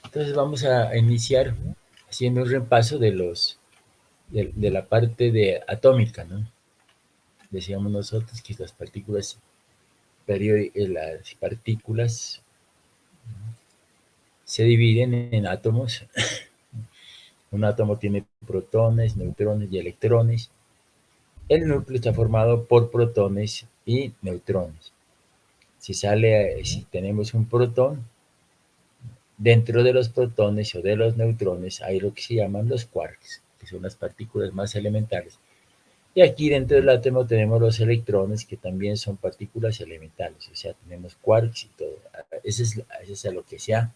Entonces vamos a iniciar haciendo un repaso de la parte de atómica, ¿no? Decíamos nosotros que las partículas se dividen en átomos. Un átomo tiene protones, neutrones y electrones. El núcleo está formado por protones y neutrones. Si tenemos un protón, dentro de los protones o de los neutrones hay lo que se llaman los quarks, que son las partículas más elementales. Y aquí dentro del átomo tenemos los electrones, que también son partículas elementales, o sea, tenemos quarks y todo. Eso es a lo que se ha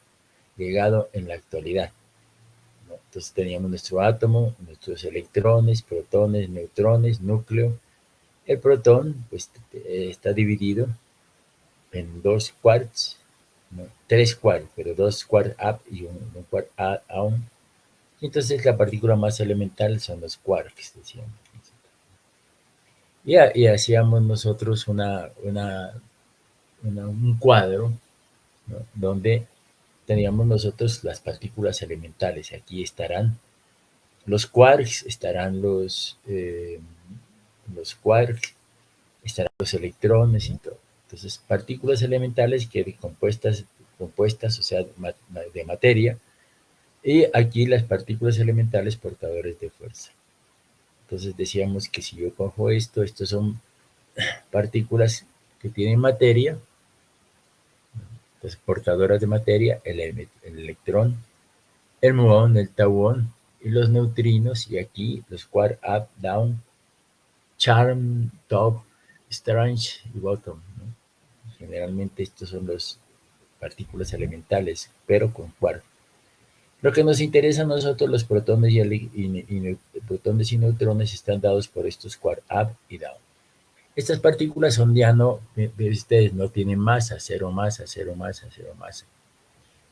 llegado en la actualidad, ¿no? Entonces teníamos nuestro átomo, nuestros electrones, protones, neutrones, núcleo. El protón pues, está dividido en dos quarks, ¿no? Tres quarks, pero dos quarks up y un quark down. Y entonces la partícula más elemental son los quarks, decíamos. Y hacíamos nosotros un cuadro, ¿no? Donde teníamos nosotros las partículas elementales. Aquí estarán los quarks, estarán los quarks, estarán los electrones y todo. Entonces, partículas elementales que compuestas, o sea, de materia, y aquí las partículas elementales portadores de fuerza. Entonces decíamos que si yo cojo estos son partículas que tienen materia, entonces portadoras de materia, el electrón, el muón, el tauón y los neutrinos, y aquí los quark up, down, charm, top, strange y bottom, ¿no? Generalmente estos son las partículas elementales, pero con quark. Lo que nos interesa a nosotros, los protones protones y neutrones, están dados por estos quark up y down. Estas partículas son ya no, ustedes no tienen masa, cero masa, cero masa, cero masa.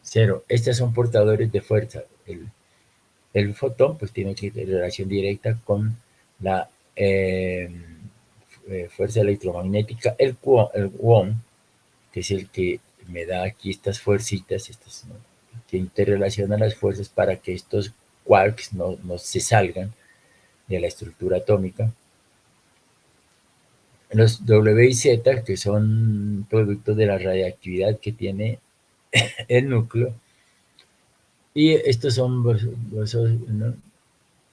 Cero. Estas son portadores de fuerza. El fotón pues tiene que tener relación directa con la fuerza electromagnética. El gluón, que es el que me da aquí estas fuercitas, ¿no? Que interrelacionan las fuerzas para que estos quarks no se salgan de la estructura atómica. Los W y Z, que son productos de la radiactividad que tiene el núcleo, y estos son ¿no?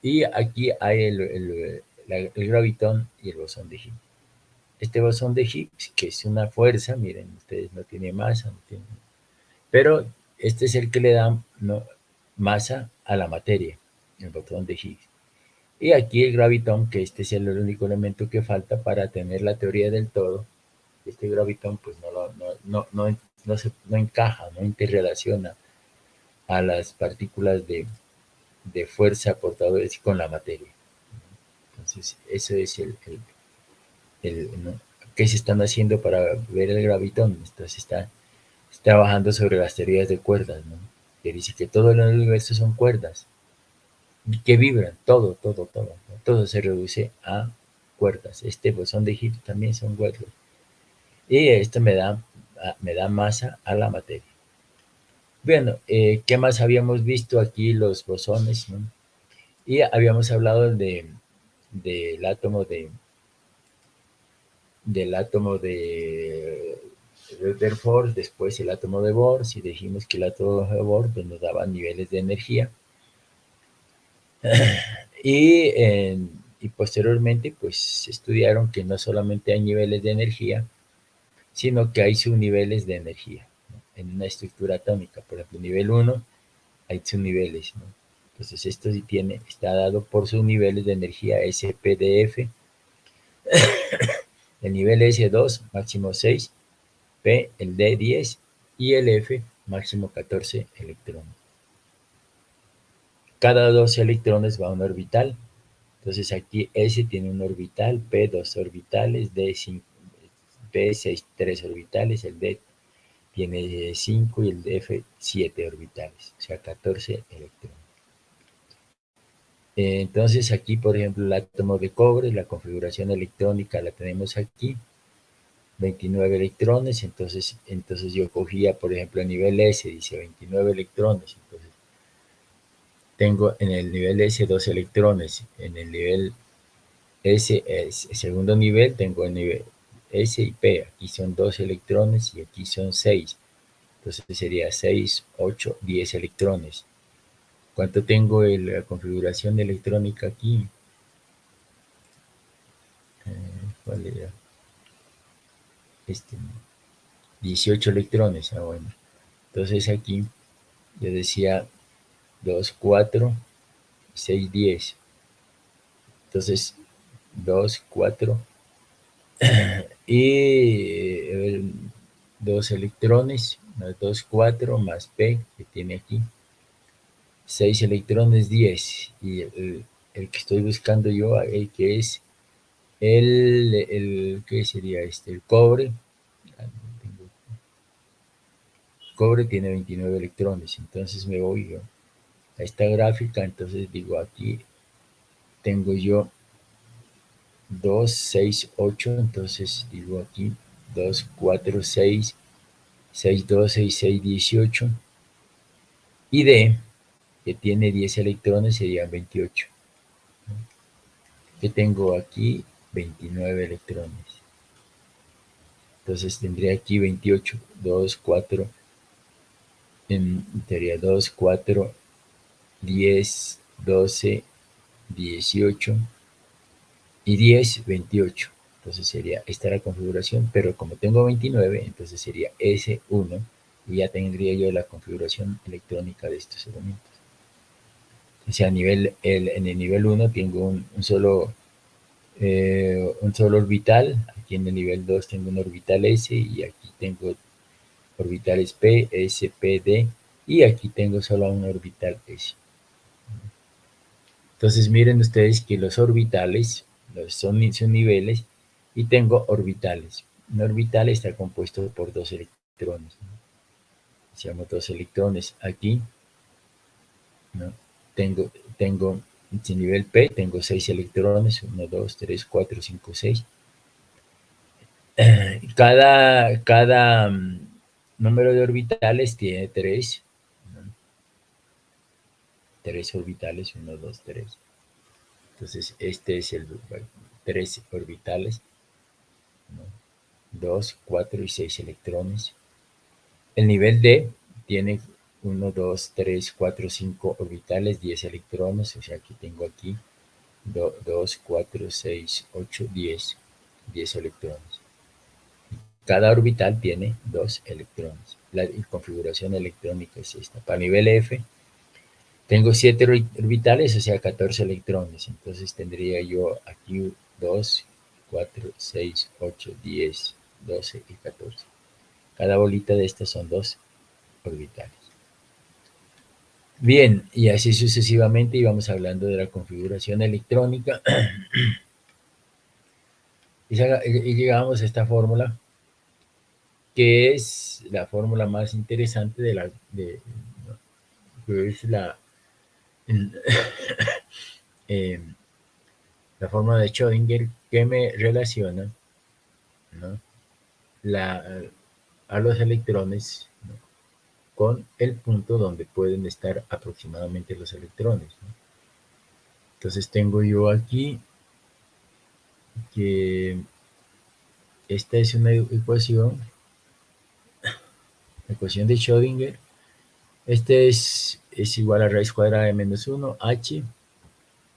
Y aquí hay el gravitón y el bosón de Higgs. Este bosón de Higgs, que es una fuerza, miren, ustedes no tiene masa, pero este es el que le da, ¿no?, masa a la materia, el bosón de Higgs. Y aquí el gravitón, que este es el único elemento que falta para tener la teoría del todo. Este gravitón pues no encaja, no interrelaciona a las partículas de fuerza portadores con la materia. Entonces, eso es ¿no? ¿Qué se están haciendo para ver el gravitón? Entonces está trabajando sobre las teorías de cuerdas, ¿no? Que dice que todo el universo son cuerdas que vibran, todo, ¿no? Todo se reduce a cuerdas. Este bosón de Higgs también son cuerdas. Y esto me da masa a la materia. Bueno, ¿qué más habíamos visto aquí? Los bosones, ¿no? Y habíamos hablado del átomo de Rutherford, después el átomo de Bohr, y dijimos que el átomo de Bohr pues, nos daba niveles de energía. Y posteriormente pues estudiaron que no solamente hay niveles de energía, sino que hay subniveles de energía, ¿no?, en una estructura atómica. Por ejemplo, nivel 1 hay subniveles, ¿no? Entonces esto sí está dado por subniveles de energía SPDF. El nivel S2 máximo 6, P el D 10 y el F máximo 14 electrones. Cada 2 electrones va a un orbital. Entonces aquí S tiene un orbital, P 2 orbitales, D P 6, 3 orbitales, el D tiene 5 y el F 7 orbitales, o sea, 14 electrones. Entonces aquí, por ejemplo, el átomo de cobre, la configuración electrónica la tenemos aquí, 29 electrones, entonces yo cogía, por ejemplo, el nivel S, dice 29 electrones, entonces tengo en el nivel S 2 electrones, en el nivel S, segundo nivel, tengo el nivel S y P, aquí son 2 electrones y aquí son 6, entonces sería 6, 8, 10 electrones. ¿Cuánto tengo en la configuración electrónica aquí? ¿Cuál era? 18 electrones, bueno. Entonces aquí yo decía 2, 4, 6, 10. Entonces 2, 4 y 2 electrones, más 2, 4, más P que tiene aquí. 6 electrones, 10. Y el que estoy buscando yo, el que es ¿qué sería este? El cobre. Cobre tiene 29 electrones, entonces me voy yo a esta gráfica, entonces digo aquí tengo yo 2, 6, 8, entonces digo aquí 2, 4, 6, 6, 12 y 6, 18, y D, que tiene 10 electrones, serían 28. Que tengo aquí 29 electrones. Entonces tendría aquí 28, 2, 4, en teoría 2, 4, 10, 12, 18 y 10, 28. Entonces sería esta la configuración, pero como tengo 29, entonces sería S1 y ya tendría yo la configuración electrónica de estos elementos. O sea, en el nivel 1 tengo un solo orbital, aquí en el nivel 2 tengo un orbital S y aquí tengo orbitales P, S, P, D y aquí tengo solo un orbital S. Entonces miren ustedes que los orbitales son niveles y tengo orbitales. Un orbital está compuesto por 2 electrones, ¿no? Decíamos 2 electrones. Aquí, ¿no? tengo en nivel P, tengo 6 electrones, 1, 2, 3, 4, 5, 6. Cada número de orbitales tiene 3, ¿no? 3 orbitales, 1, 2, 3. Entonces este es el 3 orbitales, ¿no? 2, 4 y 6 electrones. El nivel D tiene 1, 2, 3, 4, 5 orbitales, 10 electrones, o sea que tengo aquí 2, 4, 6, 8, 10 electrones. Cada orbital tiene 2 electrones. La configuración electrónica es esta. Para nivel F tengo 7 orbitales, o sea 14 electrones. Entonces tendría yo aquí 2, 4, 6, 8, 10, 12 y 14. Cada bolita de estas son 2 orbitales. Bien, y así sucesivamente íbamos hablando de la configuración electrónica y llegamos a esta fórmula, que es la fórmula más interesante que es eh, la fórmula de Schrödinger, que me relaciona, ¿no? A los electrones, ¿no? Con el punto donde pueden estar aproximadamente los electrones, ¿no? Entonces tengo yo aquí que esta es una ecuación de Schrödinger. Este es igual a raíz cuadrada de menos 1, h,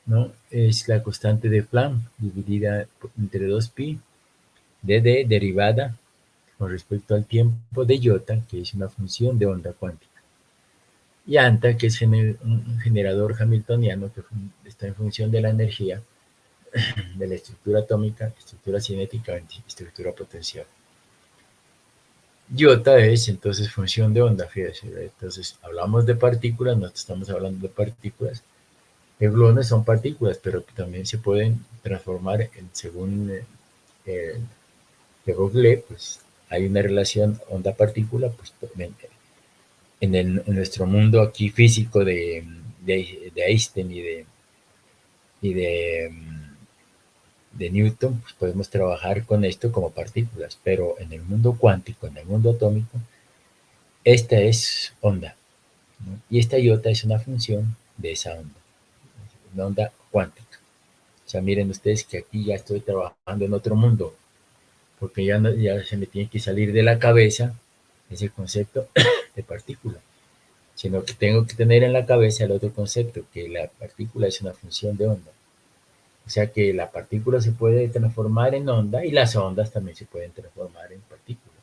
¿no? Es la constante de Planck dividida entre 2pi, dd derivada con respecto al tiempo de iota, que es una función de onda cuántica. Y anta, que es un generador hamiltoniano que está en función de la energía, de la estructura atómica, estructura cinética, estructura potencial. Iota es entonces función de onda, fíjese. Entonces hablamos de partículas, no estamos hablando de partículas. Gluones son partículas, pero que también se pueden transformar según de Broglie, pues hay una relación onda-partícula, pues en nuestro mundo aquí físico de Einstein y de Newton, pues podemos trabajar con esto como partículas, pero en el mundo cuántico, en el mundo atómico, esta es onda, ¿no? Y esta iota es una función de esa onda, una onda cuántica. O sea, miren ustedes que aquí ya estoy trabajando en otro mundo, porque ya, no, ya se me tiene que salir de la cabeza ese concepto de partícula, sino que tengo que tener en la cabeza el otro concepto, que la partícula es una función de onda. O sea que la partícula se puede transformar en onda y las ondas también se pueden transformar en partículas.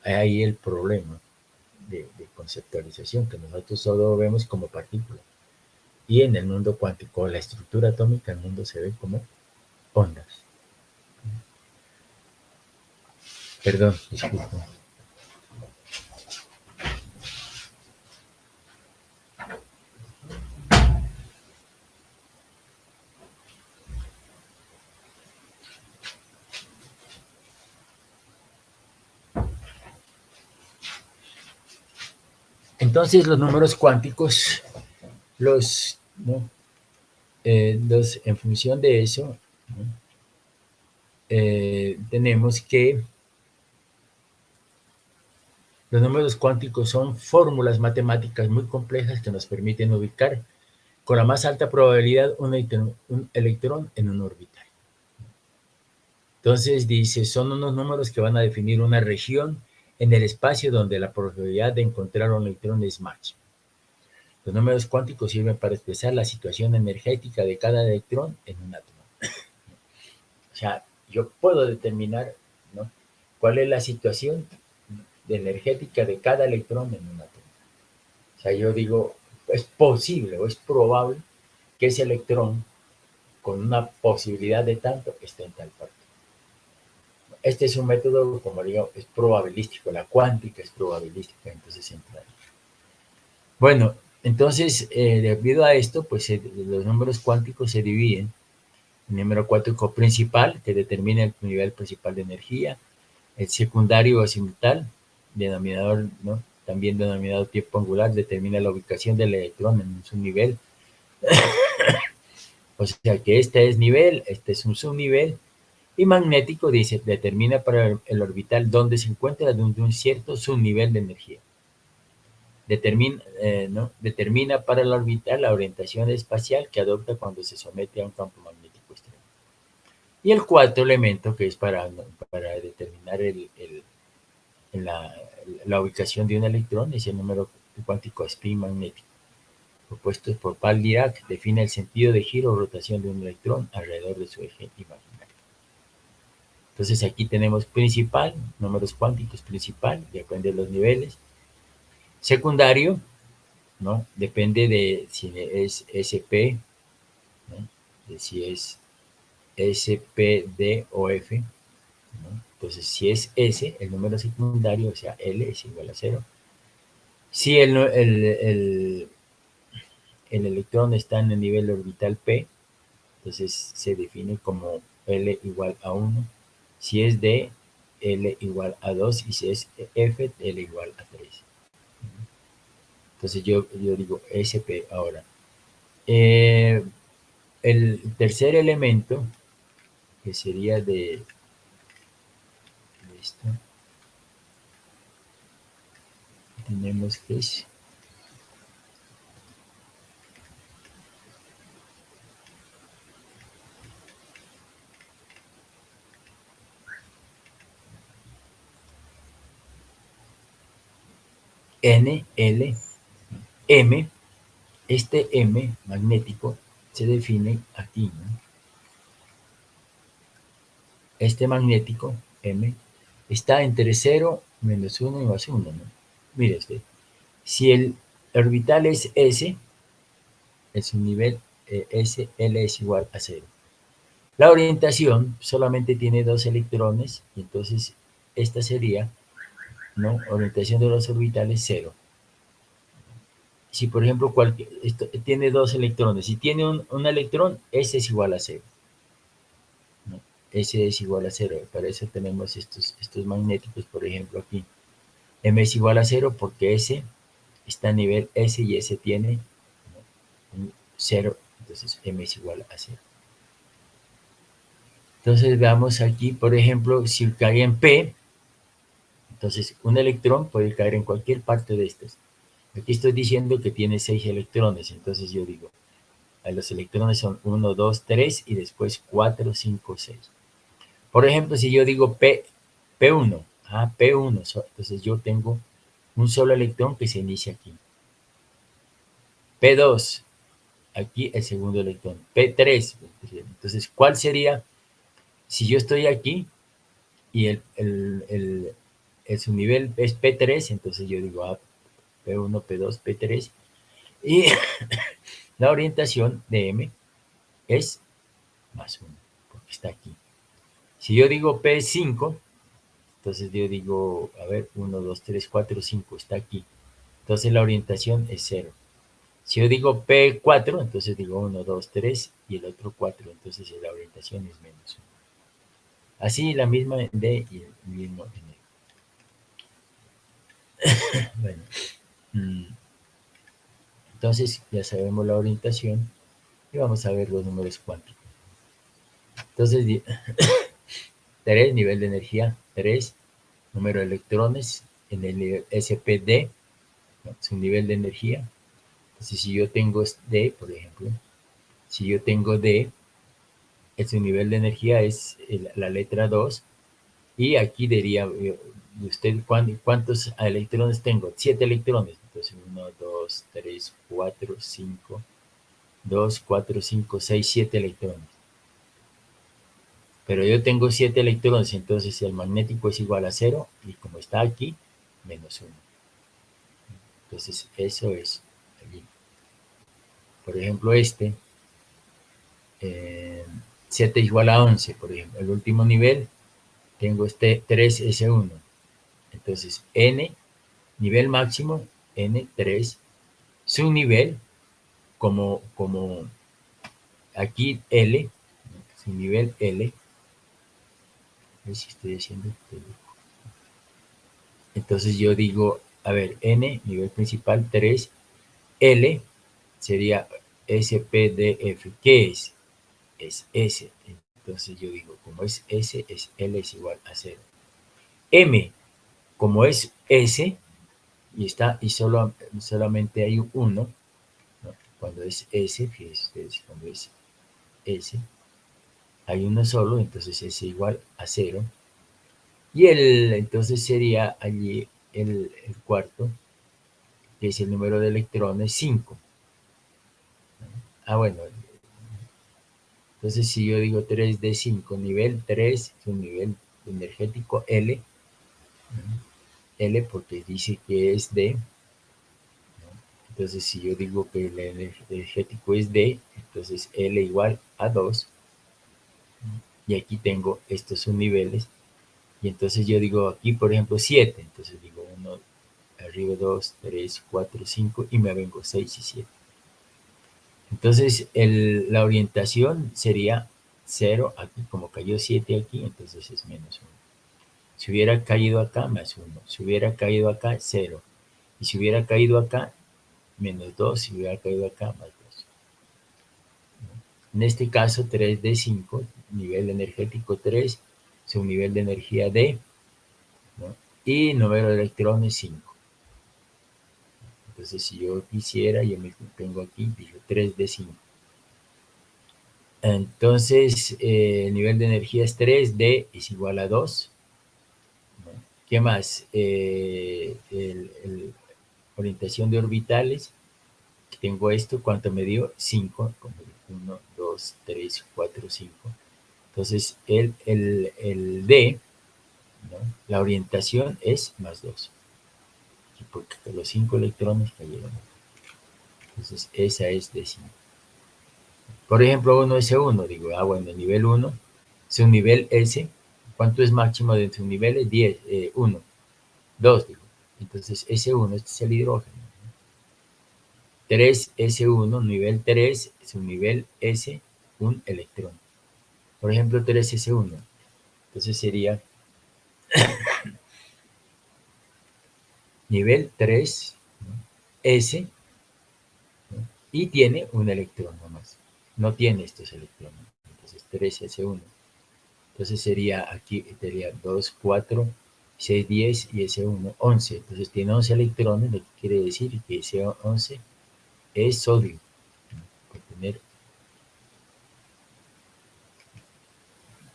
Ahí el problema de conceptualización, que nosotros solo vemos como partículas. Y en el mundo cuántico, la estructura atómica, el mundo se ve como ondas. Perdón, disculpo. Entonces los números cuánticos, ¿no? En función de eso, ¿no? Tenemos que los números cuánticos son fórmulas matemáticas muy complejas que nos permiten ubicar con la más alta probabilidad un electrón en un orbital. Entonces dice, son unos números que van a definir una región en el espacio donde la probabilidad de encontrar un electrón es máxima. Los números cuánticos sirven para expresar la situación energética de cada electrón en un átomo. O sea, yo puedo determinar, ¿no?, cuál es la situación energética de cada electrón en un átomo. O sea, yo digo, es posible o es probable que ese electrón con una posibilidad de tanto esté en tal parte. Este es un método, como digo, es probabilístico, la cuántica es probabilística, entonces entra ahí. Bueno, entonces, debido a esto, pues los números cuánticos se dividen. El número cuántico principal, que determina el nivel principal de energía, el secundario o azimutal, denominador, ¿no?, también denominado tiempo angular, determina la ubicación del electrón en su nivel. O sea que este es nivel, este es un subnivel. Y magnético dice, determina para el orbital dónde se encuentra de un cierto subnivel de energía. Determina para el orbital la orientación espacial que adopta cuando se somete a un campo magnético extremo. Y el cuarto elemento, que es para determinar la ubicación de un electrón, es el número cuántico spin magnético, propuesto por Paul Dirac, define el sentido de giro o rotación de un electrón alrededor de su eje imaginario. Entonces aquí tenemos principal, números cuánticos principal, depende de los niveles. Secundario, ¿no?, depende de si es SP, ¿no?, de si es SP, D o F, ¿no? Entonces, si es S, el número secundario, o sea, L es igual a 0. Si el electrón está en el nivel orbital P, entonces se define como L igual a 1. Si es D, L igual a 2. Y si es F, L igual a 3. Entonces yo digo SP ahora. El tercer elemento, que sería de esto, tenemos que es N, L, M. Este M magnético se define aquí, ¿no? Este magnético M está entre 0, -1 y +1, ¿no? Mire usted, si el orbital es S, es un nivel S, L es igual a 0. La orientación solamente tiene 2 electrones, y entonces esta sería, ¿no?, orientación de los orbitales 0. Si, por ejemplo, esto tiene 2 electrones, si tiene un electrón, S es igual a 0, ¿no? S es igual a 0. Para eso tenemos estos magnéticos, por ejemplo, aquí. M es igual a 0 porque S está a nivel S y S tiene, ¿no?, un 0. Entonces, M es igual a 0. Entonces, veamos aquí, por ejemplo, si cae en P, entonces un electrón puede caer en cualquier parte de estas. Aquí estoy diciendo que tiene 6 electrones, entonces yo digo, los electrones son 1, 2, 3 y después 4, 5, 6. Por ejemplo, si yo digo P1, P1, entonces yo tengo un solo electrón que se inicia aquí. P2, aquí el segundo electrón. P3, entonces, ¿cuál sería? Si yo estoy aquí y su nivel es P3, entonces yo digo P1, P2, P3, y la orientación de M es +1, porque está aquí. Si yo digo P5, entonces yo digo, a ver, 1, 2, 3, 4, 5, está aquí. Entonces la orientación es 0. Si yo digo P4, entonces digo 1, 2, 3 y el otro 4, entonces la orientación es -1. Así la misma en D y el mismo en E. Bueno, entonces ya sabemos la orientación y vamos a ver los números cuánticos. Entonces, 3, nivel de energía, 3, número de electrones en el nivel SPD, ¿no?, su nivel de energía. Entonces, si yo tengo D, por ejemplo, si yo tengo D, su nivel de energía es la letra 2, y aquí diría usted cuántos electrones tengo. 7 electrones. Entonces, 1, 2, 3, 4, 5, 2, 4, 5, 6, 7 electrones. Pero yo tengo 7 electrones, entonces el magnético es igual a 0, y como está aquí, -1. Entonces, eso es allí. Por ejemplo, 7 igual a 11, por ejemplo. El último nivel, tengo 3S1. Entonces, N, nivel máximo, N3, su nivel, como aquí L, su nivel L, a ver si estoy haciendo esto. Entonces yo digo, a ver, N, nivel principal, 3, L sería SPDF. ¿Qué es? Es S. Entonces yo digo, como es S, L es igual a 0. M, como es S, y solamente hay 1, ¿no?, cuando es S, fíjense ustedes, cuando es S, hay uno solo, entonces S igual a 0. Y entonces sería allí el cuarto, que es el número de electrones, 5. Bueno, entonces si yo digo 3D5, nivel 3, es un nivel energético L, L porque dice que es D, ¿no? Entonces si yo digo que el energético es D, entonces L igual a 2, y aquí tengo estos subniveles, y entonces yo digo aquí, por ejemplo, 7, entonces digo 1, arriba 2, 3, 4, 5, y me vengo 6 y 7. Entonces, la orientación sería 0, aquí como cayó 7 aquí, entonces es -1. Si hubiera caído acá, +1. Si hubiera caído acá, 0. Y si hubiera caído acá, -2. Si hubiera caído acá, +2. En este caso, 3D5, nivel energético 3, su nivel de energía D, ¿no?, y número de electrones 5. Entonces, si yo quisiera, yo me tengo aquí, digo 3D5. Entonces, el nivel de energía es 3, D es igual a 2. ¿No? ¿Qué más? Orientación de orbitales. Tengo esto, ¿cuánto me dio? 5. 1, 2, 3, 4, 5. Entonces, el D, ¿no?, la orientación es +2. Porque los 5 electrones cayeron. Entonces, esa es D5. Por ejemplo, 1S1, digo, bueno, el nivel 1, su nivel S, ¿cuánto es máximo de su nivel? 10, 1, 2, digo. Entonces, S1, este es el hidrógeno. 3S1, nivel 3, su nivel S, un electrón. Por ejemplo, 3s1. Entonces sería nivel 3, ¿no? S, ¿no? Y tiene un electrón nomás. No tiene estos electrones. Entonces 3s1. Entonces sería aquí, sería 2, 4, 6, 10 y S1, 11. Entonces tiene 11 electrones, lo que quiere decir que ese 11 es sodio, ¿no? Por tener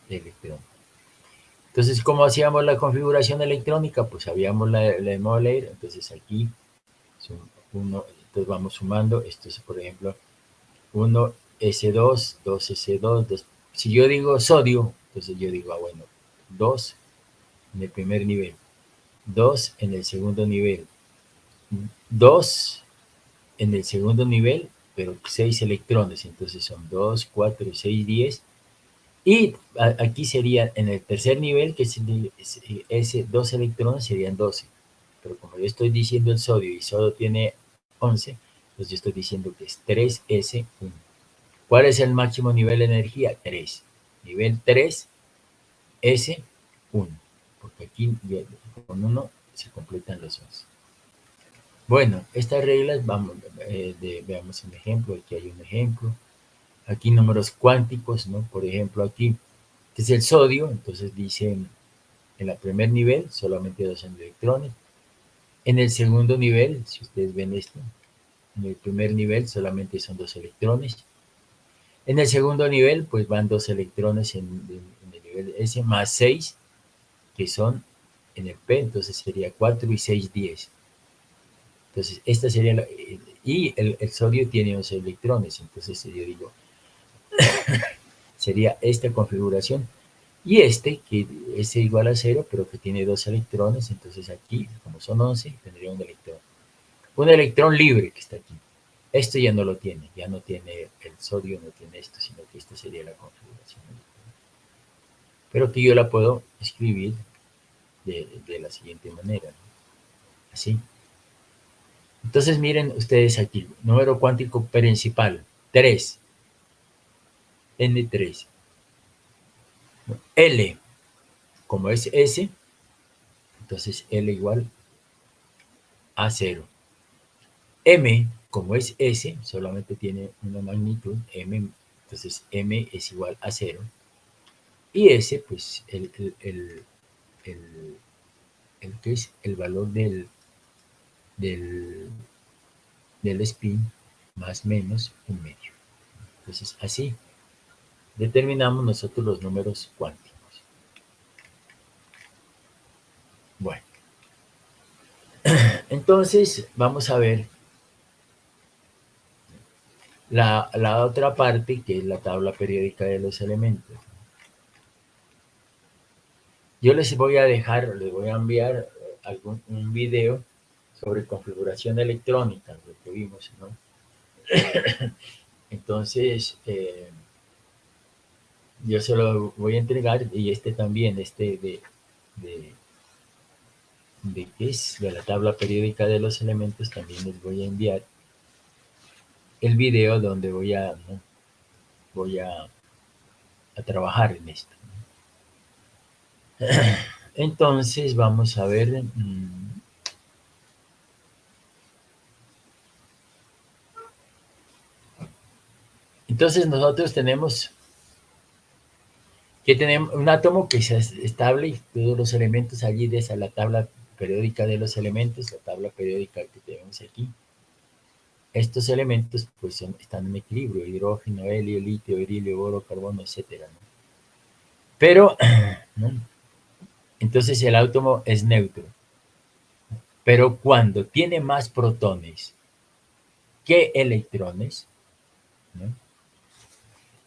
electrón. Entonces, ¿cómo hacíamos la configuración electrónica? Pues habíamos la de modo layer, entonces aquí son entonces vamos sumando, esto es por ejemplo 1s2, 2s2, 2. Si yo digo sodio, entonces yo digo, bueno, 2 en el primer nivel, 2 en el segundo nivel, 2 en el segundo nivel, pero 6 electrones, entonces son 2, 4, 6, 10. Y aquí sería en el tercer nivel, que es 2 electrones, serían 12. Pero como yo estoy diciendo el sodio y sodio tiene 11, pues yo estoy diciendo que es 3s1. ¿Cuál es el máximo nivel de energía? 3. Nivel 3, S1. Porque aquí con 1 se completan los 11. Bueno, estas reglas, vamos, veamos un ejemplo. Aquí hay un ejemplo. Aquí números cuánticos, ¿no? Por ejemplo, aquí, que es el sodio, entonces dice en el primer nivel solamente 2 electrones. En el segundo nivel, si ustedes ven esto, en el primer nivel solamente son 2 electrones. En el segundo nivel, pues van 2 electrones en el nivel S más 6, que son en el P, entonces sería 4 y 6, 10. Entonces, esta sería y el sodio tiene 11 electrones, entonces yo digo, sería esta configuración. Y este, que es igual a 0, pero que tiene 2 electrones, entonces aquí, como son 11, tendría un electrón. Un electrón libre que está aquí. Esto ya no lo tiene, ya no tiene el sodio, no tiene esto, sino que esta sería la configuración. Pero que yo la puedo escribir de la siguiente manera, ¿no? Así. Entonces miren ustedes aquí, número cuántico principal, 3, N3. L, como es S, entonces L igual a 0. M, como es S, solamente tiene una magnitud, M, entonces M es igual a 0. Y S, pues el, que es el valor del, del spin más menos un medio. Entonces, así determinamos nosotros los números cuánticos. Bueno, entonces vamos a ver la otra parte, que es la tabla periódica de los elementos. Yo les voy a dejar, les voy a enviar un video sobre configuración electrónica, lo que vimos, ¿no? Entonces, yo se lo voy a entregar, y este también, este de qué es de la tabla periódica de los elementos, también les voy a enviar el video donde ¿no? voy a trabajar en esto. Entonces, vamos a ver. Entonces, nosotros tenemos un átomo que es estable, y todos los elementos allí de esa, la tabla periódica de los elementos, la tabla periódica que tenemos aquí. Estos elementos pues están en equilibrio: hidrógeno, helio, litio, berilio, oro, carbono, etcétera, ¿no? Pero, ¿no? Entonces el átomo es neutro. Pero cuando tiene más protones que electrones, ¿no?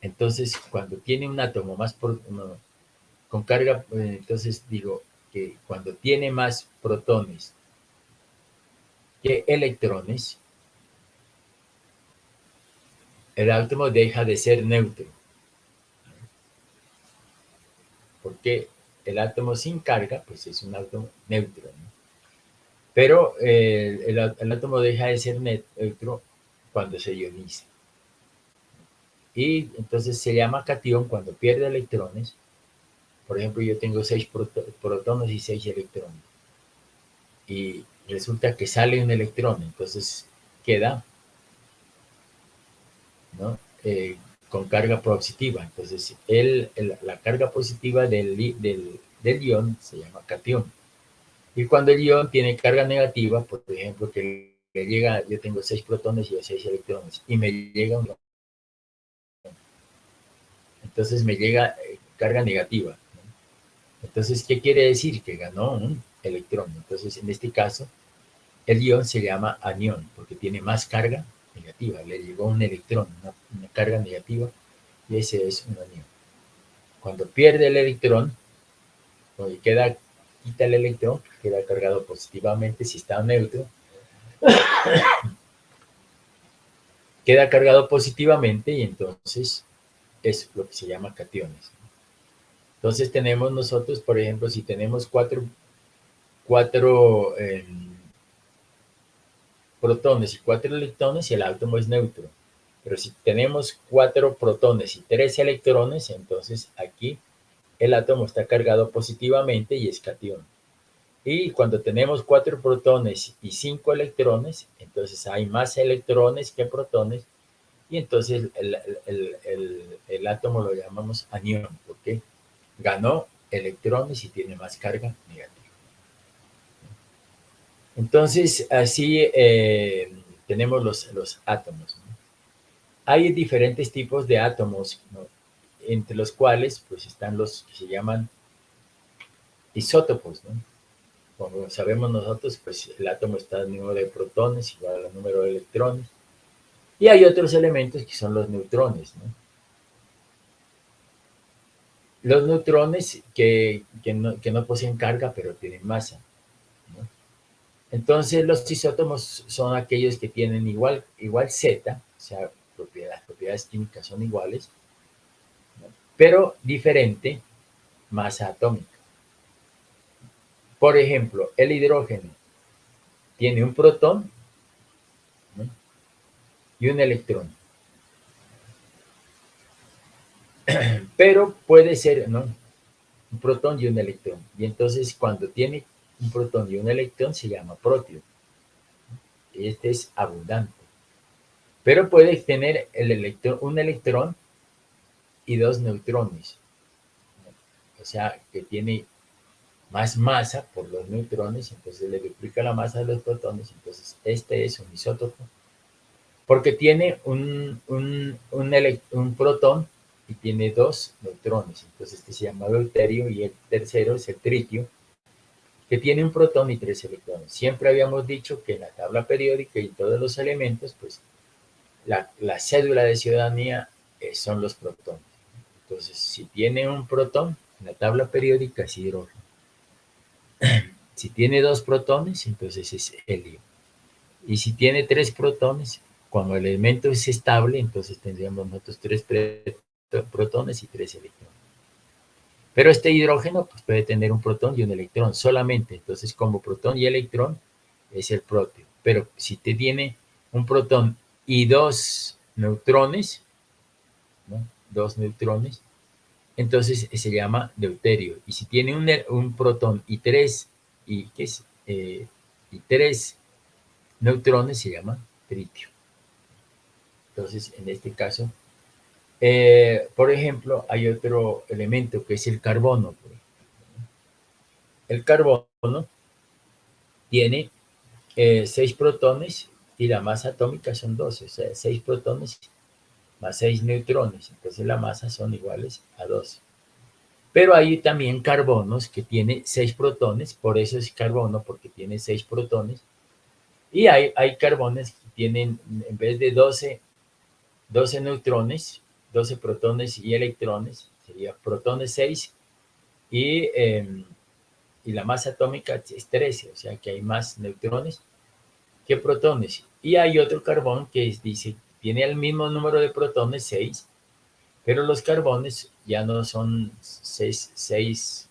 Entonces cuando tiene un átomo más con carga, entonces digo que cuando tiene más protones que electrones, el átomo deja de ser neutro, porque el átomo sin carga pues es un átomo neutro, ¿no? Pero el átomo deja de ser neutro cuando se ioniza. Y entonces se llama cation cuando pierde electrones. Por ejemplo, yo tengo 6 protones y 6 electrones. Y resulta que sale un electrón, entonces queda, ¿no? Con carga positiva. Entonces, la carga positiva del ion se llama cation. Y cuando el ion tiene carga negativa, por ejemplo, que le llega, yo tengo 6 protones y 6 electrones, y me llega un ion, entonces me llega carga negativa. Entonces, ¿qué quiere decir? Que ganó un electrón. Entonces, en este caso, el ion se llama anión, porque tiene más carga negativa. Le llegó un electrón, una carga negativa, y ese es un anión. Cuando pierde el electrón, cuando quita el electrón, queda cargado positivamente. Si está neutro, queda cargado positivamente y entonces es lo que se llama cationes. Entonces tenemos nosotros, por ejemplo, si tenemos cuatro protones y 4 electrones, el átomo es neutro. Pero si tenemos 4 protones y 3 electrones, entonces aquí el átomo está cargado positivamente y es cation. Y cuando tenemos 4 protones y 5 electrones, entonces hay más electrones que protones, y entonces el átomo lo llamamos anión, porque ganó electrones y tiene más carga negativa. Entonces, así tenemos los átomos, ¿no? Hay diferentes tipos de átomos, ¿no? Entre los cuales pues están los que se llaman isótopos, ¿no? Como sabemos nosotros, pues el átomo está al número de protones igual al número de electrones. Y hay otros elementos que son los neutrones, ¿no? Los neutrones que no poseen carga, pero tienen masa, ¿no? Entonces, los isótopos son aquellos que tienen igual Z, o sea, las propiedades químicas son iguales, ¿no? Pero diferente masa atómica. Por ejemplo, el hidrógeno tiene un protón, ¿no? Y un electrón. Pero puede ser, ¿no? Un protón y un electrón. Y entonces cuando tiene un protón y un electrón se llama protón. Este es abundante. Pero puede tener un electrón y 2 neutrones. O sea, que tiene más masa por los neutrones, entonces le duplica la masa de los protones. Entonces este es un isótopo. Porque tiene un protón y tiene 2 neutrones. Entonces este se llama deuterio, y el tercero es el tritio, que tiene un protón y 3 electrones. Siempre habíamos dicho que en la tabla periódica y todos los elementos, pues la cédula de ciudadanía son los protones. Entonces, si tiene un protón, en la tabla periódica es hidrógeno. Si tiene 2 protones, entonces es helio. Y si tiene 3 protones, cuando el elemento es estable, entonces tendríamos nosotros 3 protones y 3 electrones. Pero este hidrógeno pues, puede tener un protón y un electrón solamente. Entonces, como protón y electrón, es el proteo. Pero si te tiene un protón y 2 neutrones, ¿no? 2 neutrones, entonces se llama deuterio. Y si tiene un protón y 3 y 3 neutrones, se llama tritio. Entonces, en este caso, por ejemplo, hay otro elemento que es el carbono. El carbono tiene 6 protones y la masa atómica son 12, o sea, 6 protones más 6 neutrones, entonces la masa son iguales a 12. Pero hay también carbonos que tienen 6 protones, por eso es carbono, porque tiene 6 protones, y hay carbones que tienen, en vez de 12 neutrones, 12 protones y electrones, sería protones 6 y, y la masa atómica es 13, o sea que hay más neutrones que protones. Y hay otro carbón que dice, tiene el mismo número de protones, 6, pero los carbones ya no son 6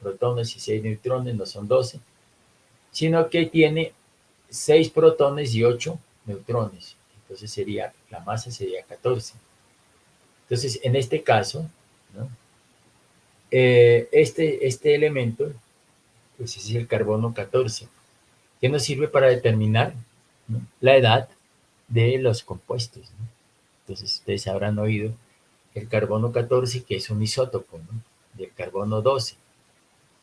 protones y 6 neutrones, no son 12, sino que tiene 6 protones y 8 neutrones. Entonces la masa sería 14. Entonces, en este caso, ¿no? Este elemento, pues es el carbono 14, que nos sirve para determinar, ¿no?, la edad de los compuestos, ¿no? Entonces, ustedes habrán oído el carbono 14, que es un isótopo, ¿no?, del carbono 12.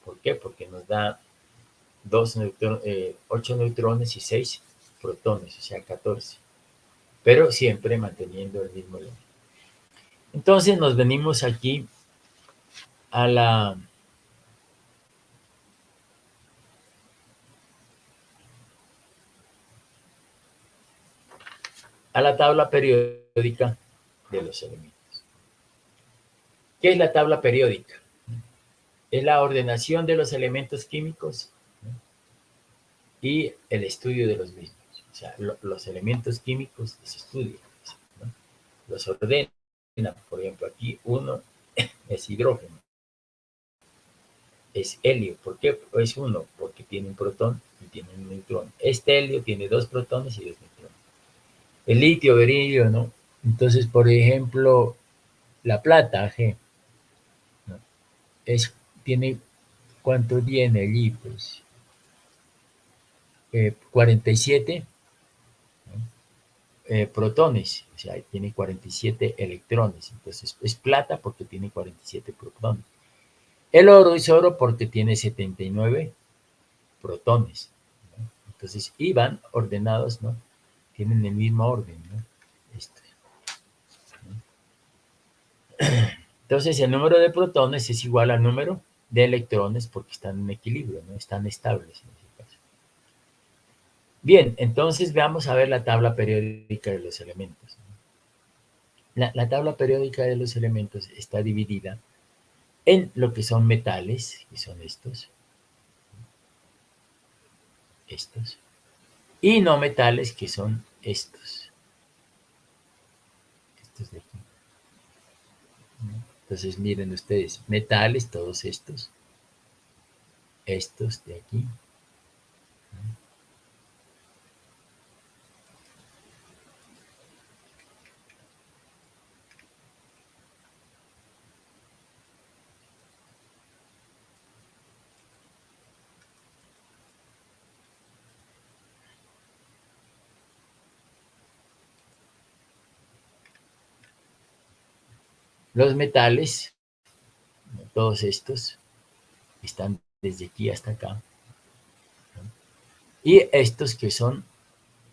¿Por qué? Porque nos da 8 neutrones y 6 protones, o sea, 14, pero siempre manteniendo el mismo elemento. Entonces nos venimos aquí a la tabla periódica de los elementos. ¿Qué es la tabla periódica? Es la ordenación de los elementos químicos, ¿no?, y el estudio de los mismos. O sea, los elementos químicos se estudian, ¿no?, los ordenan. Por ejemplo, aquí uno es hidrógeno, es helio. ¿Por qué es uno? Porque tiene un protón y tiene un neutrón. Este helio tiene 2 protones y 2 neutrones. El litio, berilio, ¿no? Entonces, por ejemplo, la plata, G, ¿no?, tiene, ¿cuánto tiene allí? Pues 47, ¿no?, protones, o sea, tiene 47 electrones. Entonces, es plata porque tiene 47 protones. El oro es oro porque tiene 79 protones, ¿no? Entonces, y van ordenados, ¿no? Tienen el mismo orden, ¿no? Esto, ¿no? Entonces, el número de protones es igual al número de electrones porque están en equilibrio, ¿no? Están estables en ese caso. Bien, entonces veamos a ver la tabla periódica de los elementos. La tabla periódica de los elementos está dividida en lo que son metales, que son estos, y no metales, que son estos de aquí. Entonces, miren ustedes, metales, todos estos de aquí. Los metales, todos estos, están desde aquí hasta acá, ¿no? Y estos que son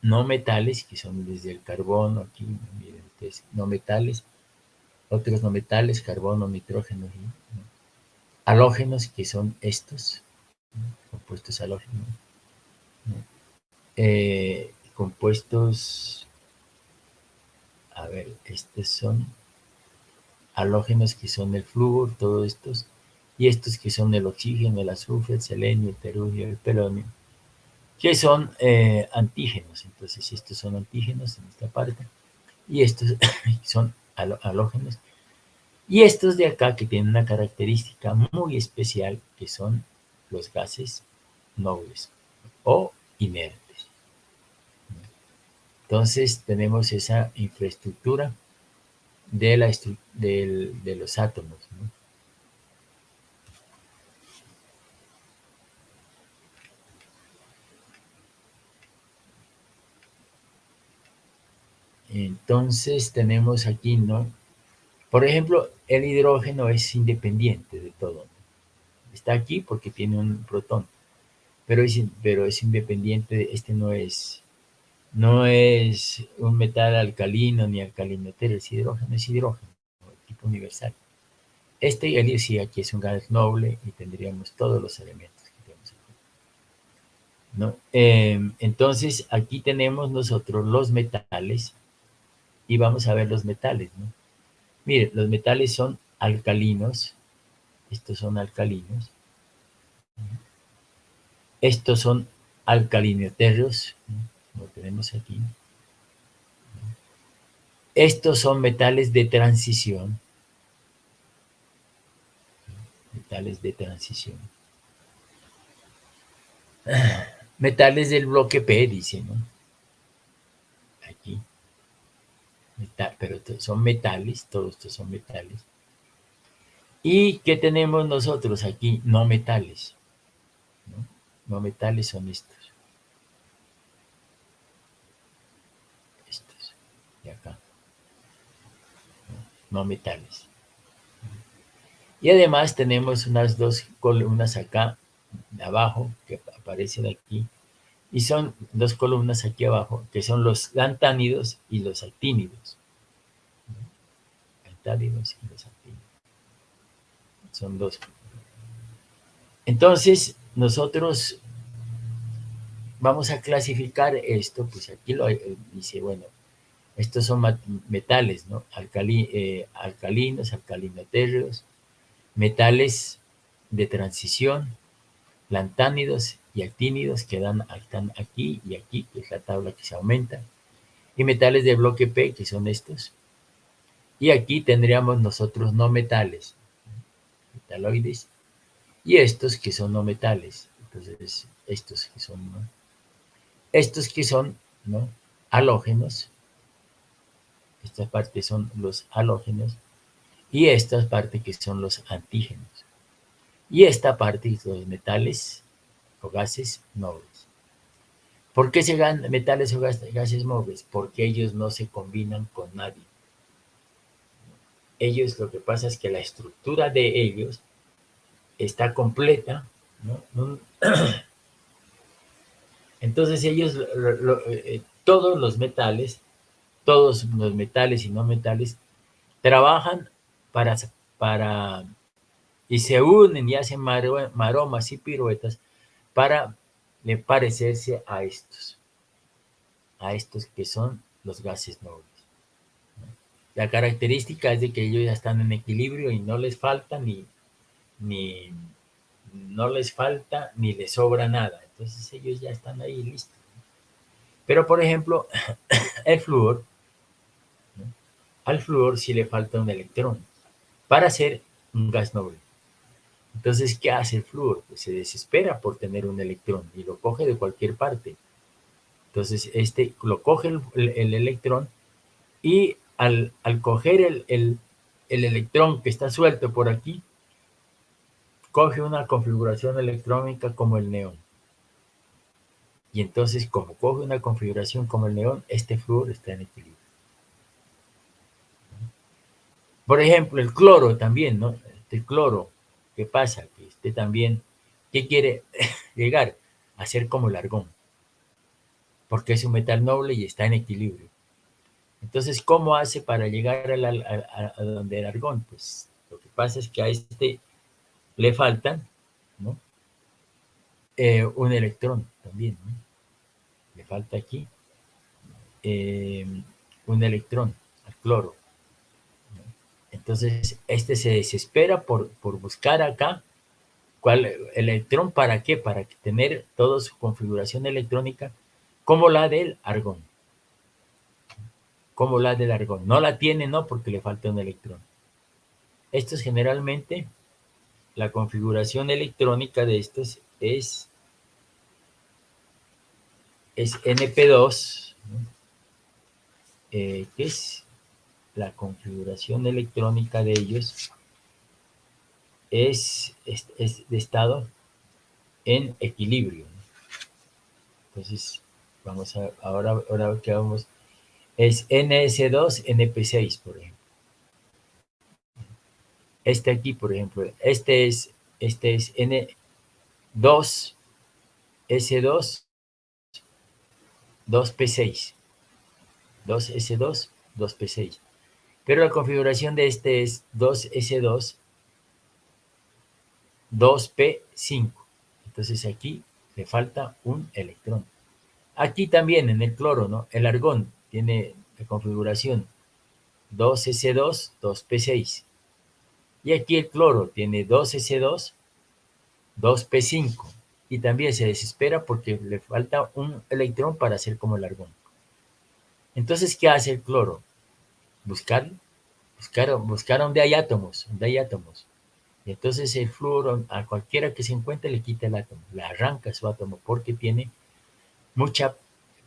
no metales, que son desde el carbono, aquí, miren ustedes, no metales, otros no metales, carbono, nitrógeno, ¿no?, halógenos, que son estos, ¿no?, compuestos halógenos, ¿no?, compuestos, a ver, estos son halógenos, que son el flúor, todos estos, y estos que son el oxígeno, el azufre, el selenio, el telurio, el polonio, que son antígenos. Entonces, estos son antígenos en esta parte, y estos son halógenos, y estos de acá que tienen una característica muy especial, que son los gases nobles o inertes. Entonces, tenemos esa infraestructura de los átomos, ¿no? Entonces, tenemos aquí, ¿no? Por ejemplo, el hidrógeno es independiente de todo. Está aquí porque tiene un protón, pero es independiente. Este no es un metal alcalino ni alcalino etéreo. Es hidrógeno, tipo universal. Este helio sí, aquí es un gas noble y tendríamos todos los elementos que tenemos aquí, ¿no? Entonces, aquí tenemos nosotros los metales y vamos a ver los metales, ¿no? Mire, los metales son alcalinos, estos son alcalinos, estos son alcalinoterros, ¿no?, lo tenemos aquí. Estos son metales de transición, metales de transición. Metales del bloque P, dice, ¿no? Aquí. pero son metales, todos estos son metales. ¿Y qué tenemos nosotros aquí? No metales. No, no metales son estos. Estos. De acá. No metales. Y además tenemos unas dos columnas acá abajo que aparecen aquí. Y son dos columnas aquí abajo que son los lantánidos y los actínidos. Lantánidos y los actínidos. Son dos. Entonces, nosotros vamos a clasificar esto, pues aquí lo dice, bueno, estos son metales, ¿no? Alcalinos, alcalinotérreos, metales de transición, lantánidos y actínidos que están aquí y aquí, que es la tabla que se aumenta, y metales de bloque P, que son estos. Y aquí tendríamos nosotros no metales, metaloides, y estos que son no metales. Entonces, estos que son, ¿no? Halógenos, esta parte son los halógenos, y esta parte que son los antígenos. Y esta parte, los metales o gases nobles. ¿Por qué se ganan metales o gases nobles? Porque ellos no se combinan con nadie. Ellos, lo que pasa es que la estructura de ellos está completa, ¿no? Entonces ellos, todos los metales y no metales, trabajan para y se unen y hacen maromas y piruetas para parecerse a estos que son los gases nobles. La característica es de que ellos ya están en equilibrio y no les falta ni no les falta ni les sobra nada. Entonces ellos ya están ahí listos. Pero por ejemplo, el flúor, ¿no? Al flúor sí le falta un electrón para ser un gas noble. Entonces, ¿qué hace el flúor? Pues se desespera por tener un electrón y lo coge de cualquier parte. Entonces, lo coge el electrón y al coger el electrón que está suelto por aquí, coge una configuración electrónica como el neón. Y entonces, como coge una configuración como el neón, este flúor está en equilibrio. Por ejemplo, el cloro también, ¿no? Este cloro, ¿qué pasa? Que también, ¿qué quiere llegar? A ser como el argón, porque es un metal noble y está en equilibrio. Entonces, ¿cómo hace para llegar a donde el argón? Pues lo que pasa es que a este le faltan, ¿no? Un electrón también, ¿no? Le falta aquí un electrón al cloro, ¿no? Entonces, se desespera por buscar acá cuál electrón, ¿para qué? Para tener toda su configuración electrónica como la del argón. Como la del argón. No la tiene, no, porque le falta un electrón. Esto es generalmente, la configuración electrónica de estos es NP2, ¿no? Que es la configuración electrónica de ellos, es de estado en equilibrio. Entonces, vamos a, ahora que vamos, es NS2, NP6, por ejemplo. Este aquí, por ejemplo, este es N2, S2, 2P6. 2S2, 2P6. Pero la configuración de este es 2S2, 2P5. Entonces aquí le falta un electrón. Aquí también en el cloro, ¿no? El argón tiene la configuración 2S2, 2P6. Y aquí el cloro tiene 2S2, 2P5. Y también se desespera porque le falta un electrón para hacer como el argón. Entonces, ¿qué hace el cloro? Buscar donde hay átomos, Y entonces el flúor, a cualquiera que se encuentre, le quita el átomo, le arranca su átomo porque tiene mucha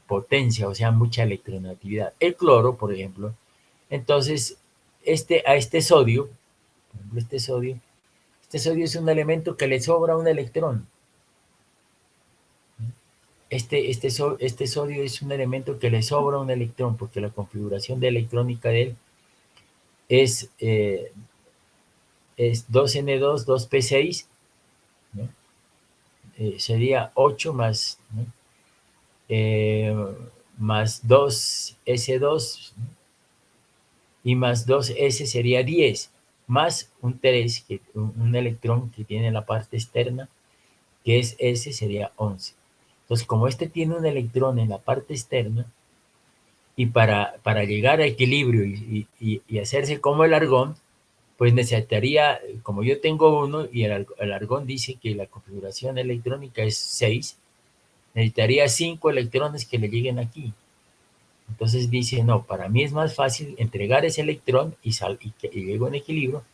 potencia, o sea, mucha electronegatividad. El cloro, por ejemplo, Entonces, a este sodio, por ejemplo, este sodio es un elemento que le sobra un electrón. Este sodio es un elemento que le sobra un electrón, porque la configuración de electrónica de él es 2N2, 2P6, ¿no? Sería 8 más, ¿no? Más 2S2, ¿no? Y más 2S sería 10, más un 3, un electrón que tiene en la parte externa, que es S, sería 11. Entonces, como este tiene un electrón en la parte externa, y para llegar a equilibrio y hacerse como el argón, pues necesitaría, como yo tengo uno y el argón dice que la configuración electrónica es 6, necesitaría 5 electrones que le lleguen aquí. Entonces dice, no, para mí es más fácil entregar ese electrón y llego en equilibrio.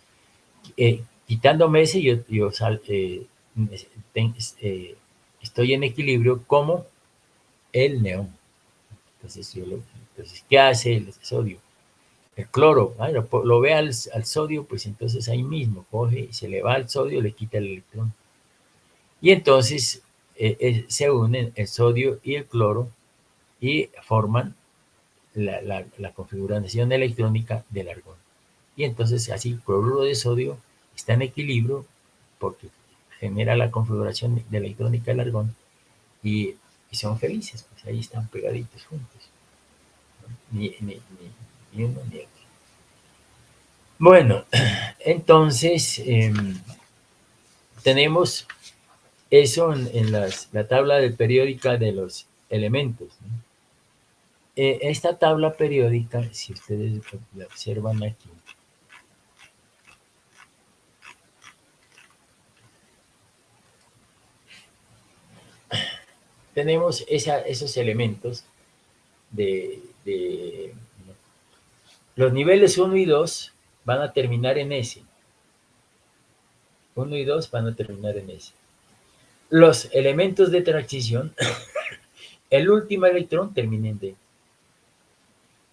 Quitándome ese, estoy en equilibrio como el neón. Entonces, ¿qué hace el sodio? El cloro, lo ve al sodio, pues entonces ahí mismo coge y se le va al sodio, le quita el electrón. Y entonces se unen el sodio y el cloro y forman la configuración electrónica del argón. Y entonces así cloruro de sodio está en equilibrio porque genera la configuración de electrónica del argón y son felices, pues ahí están pegaditos juntos, ¿no? Ni uno ni otro. Bueno, entonces tenemos eso en la tabla periódica de los elementos, ¿no? Esta tabla periódica, si ustedes la observan aquí, tenemos esos elementos de los niveles 1 y 2 van a terminar en S. 1 y 2 van a terminar en S. Los elementos de transición, el último electrón termina en D.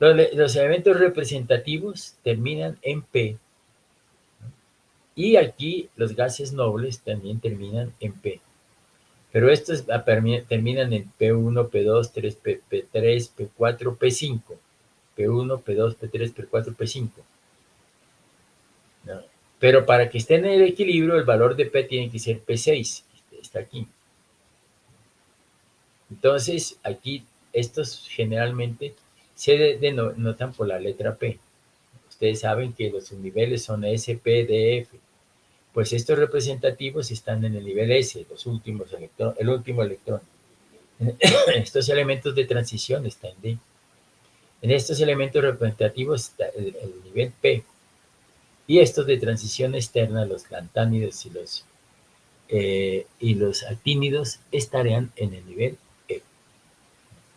Los elementos representativos terminan en P. Y aquí los gases nobles también terminan en P. Pero estos terminan en P1, P2, P3, P4, P5. P1, P2, P3, P4, P5. ¿No? Pero para que estén en el equilibrio, el valor de P tiene que ser P6. Está aquí. Entonces, aquí estos generalmente se denotan por la letra P. Ustedes saben que los subniveles son S, P, D, F. Pues estos representativos están en el nivel S, los últimos el último electrón. Estos elementos de transición están en D. En estos elementos representativos está el nivel P. Y estos de transición externa, los lantánidos y los actínidos, estarían en el nivel E.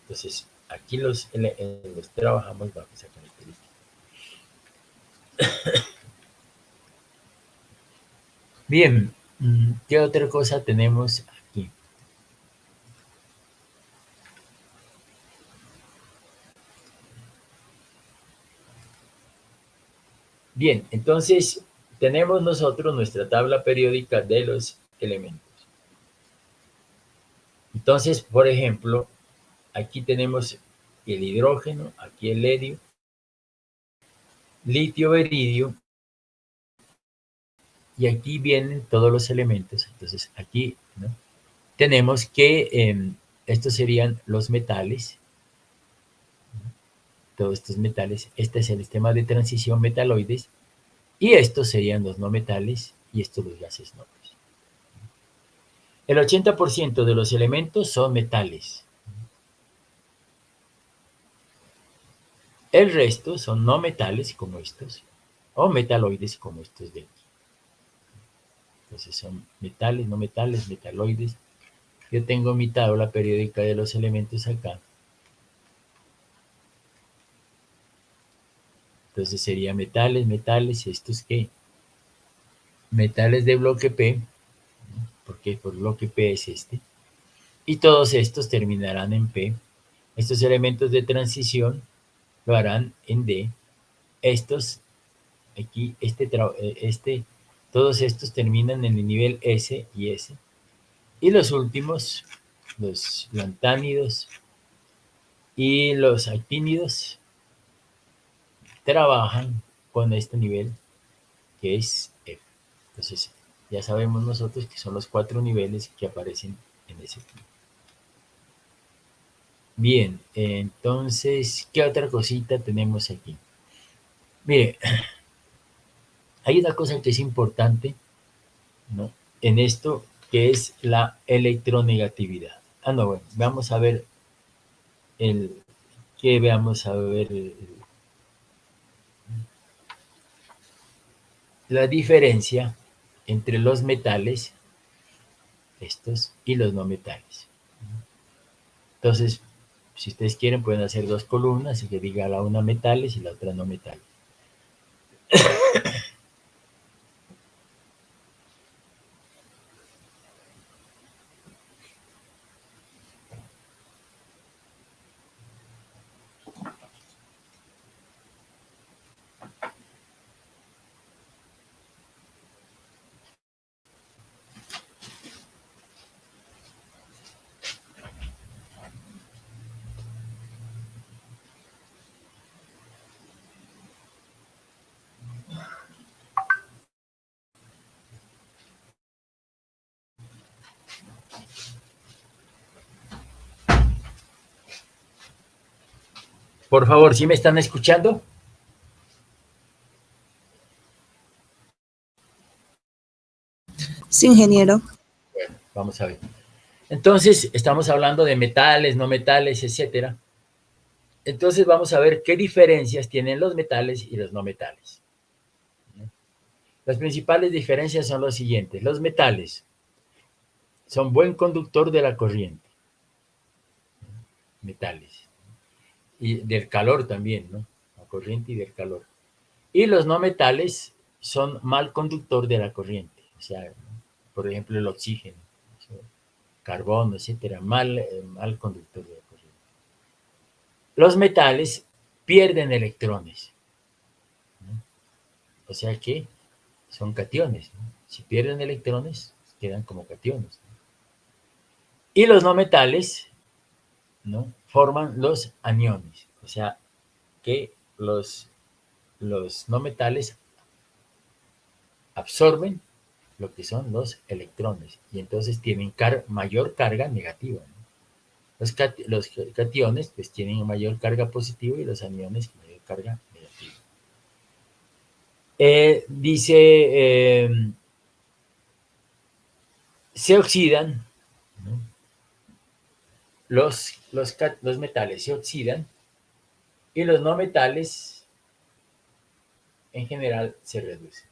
Entonces, aquí los trabajamos bajo esa característica. Bien, ¿qué otra cosa tenemos aquí? Bien, entonces tenemos nosotros nuestra tabla periódica de los elementos. Entonces, por ejemplo, aquí tenemos el hidrógeno, aquí el helio, litio, beridio, y aquí vienen todos los elementos. Entonces, aquí, ¿no? Tenemos que estos serían los metales, ¿no? Todos estos metales. Este es el sistema de transición metaloides, y estos serían los no metales, y estos los gases nobles. El 80% de los elementos son metales. El resto son no metales, como estos, o metaloides, como estos de aquí. Entonces son metales, no metales, metaloides. Yo tengo mi tabla periódica de los elementos acá. Entonces sería metales, metales, ¿estos qué? Metales de bloque P, porque por bloque P es este. Y todos estos terminarán en P. Estos elementos de transición lo harán en D. estos, aquí, todos estos terminan en el nivel S y S. Y los últimos, los lantánidos y los actínidos, trabajan con este nivel que es F. Entonces, ya sabemos nosotros que son los 4 niveles que aparecen en ese tipo. Bien, entonces, ¿qué otra cosita tenemos aquí? Mire, hay una cosa que es importante, ¿no? En esto, que es la electronegatividad. No, bueno, vamos a ver el, que veamos a ver la diferencia entre los metales, estos, y los no metales. Entonces, si ustedes quieren, pueden hacer dos columnas y que diga la una metales y la otra no metales. Por favor, ¿sí me están escuchando? Sí, ingeniero. Bueno, vamos a ver. Entonces, estamos hablando de metales, no metales, etcétera. Entonces, vamos a ver qué diferencias tienen los metales y los no metales. Las principales diferencias son las siguientes. Los metales son buen conductor de la corriente. Metales. Y del calor también, ¿no? La corriente y del calor. Y los no metales son mal conductor de la corriente. O sea, por ejemplo, el oxígeno, carbono, etcétera, mal conductor de la corriente. Los metales pierden electrones, ¿no? O sea que son cationes, ¿no? Si pierden electrones, quedan como cationes, ¿no? Y los no metales, ¿no? Forman los aniones, o sea que los no metales absorben lo que son los electrones y entonces tienen mayor carga negativa, ¿no? Los cationes pues tienen mayor carga positiva y los aniones mayor carga negativa. Dice, se oxidan, ¿no? Los metales se oxidan y los no metales en general se reducen.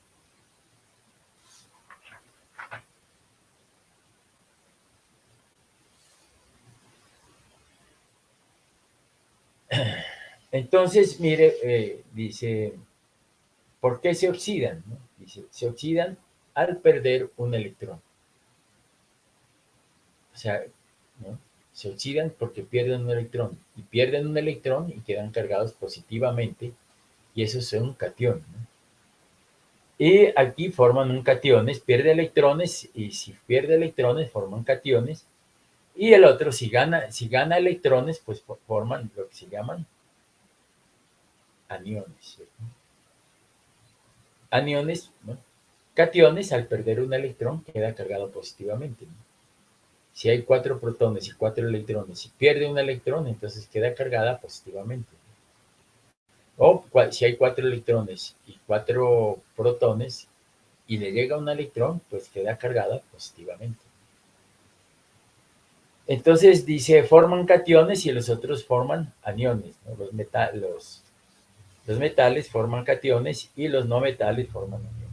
Entonces, mire, dice, ¿por qué se oxidan? ¿No? Dice, se oxidan al perder un electrón. O sea, ¿no? Se oxidan porque pierden un electrón. Y pierden un electrón y quedan cargados positivamente. Y eso es un catión, ¿no? Y aquí forman un cationes, pierde electrones. Y si pierde electrones, forman cationes. Y el otro, si gana electrones, pues forman lo que se llaman aniones, ¿cierto? Aniones, ¿no? Cationes, al perder un electrón, queda cargado positivamente, ¿no? Si hay 4 protones y 4 electrones, si pierde un electrón, entonces queda cargada positivamente. O si hay 4 electrones y 4 protones y le llega un electrón, pues queda cargada positivamente. Entonces dice, forman cationes y los otros forman aniones, ¿no? Los metales forman cationes y los no metales forman aniones.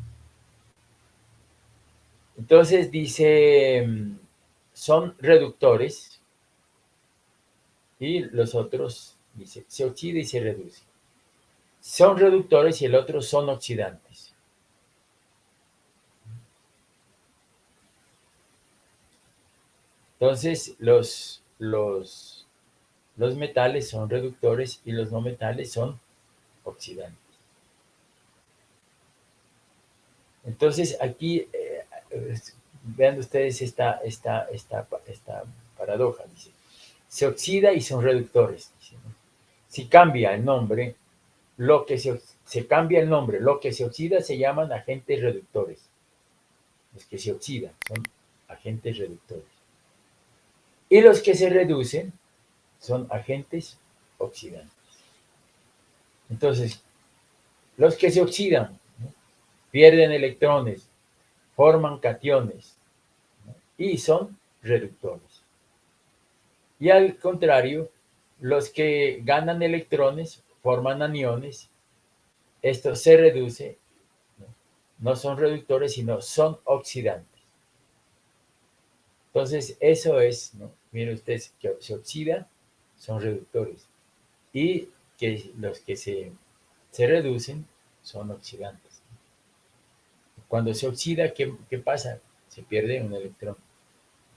Entonces dice, son reductores y los otros, dice, se oxida y se reduce. Son reductores y el otro son oxidantes. Entonces los metales son reductores y los no metales son oxidantes. Entonces, aquí, vean ustedes esta paradoja. Dice, se oxida y son reductores. Dice, ¿no? Si cambia el nombre, se cambia el nombre, lo que se oxida se llaman agentes reductores. Los que se oxidan son agentes reductores. Y los que se reducen son agentes oxidantes. Entonces, los que se oxidan, ¿no?, pierden electrones, forman cationes, ¿no?, y son reductores. Y al contrario, los que ganan electrones forman aniones. Esto se reduce, ¿no? No son reductores, sino son oxidantes. Entonces, eso es, ¿no? Miren ustedes, que se oxidan son reductores. Y que los que se reducen son oxidantes. Cuando se oxida, ¿qué pasa? Se pierde un electrón.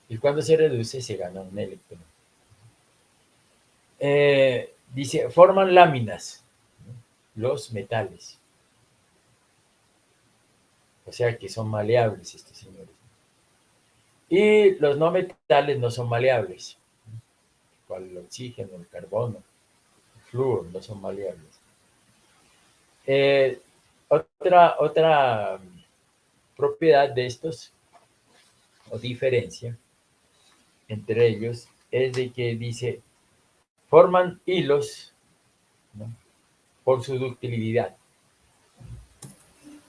Y cuando se reduce, se gana un electrón. Dice, forman láminas, ¿no?, los metales. O sea que son maleables estos señores. Y los no metales no son maleables. Cual el oxígeno, el carbono, el flúor, no son maleables. Otra propiedad de estos, o diferencia entre ellos, es de que dice, forman hilos, ¿no?, por su ductilidad.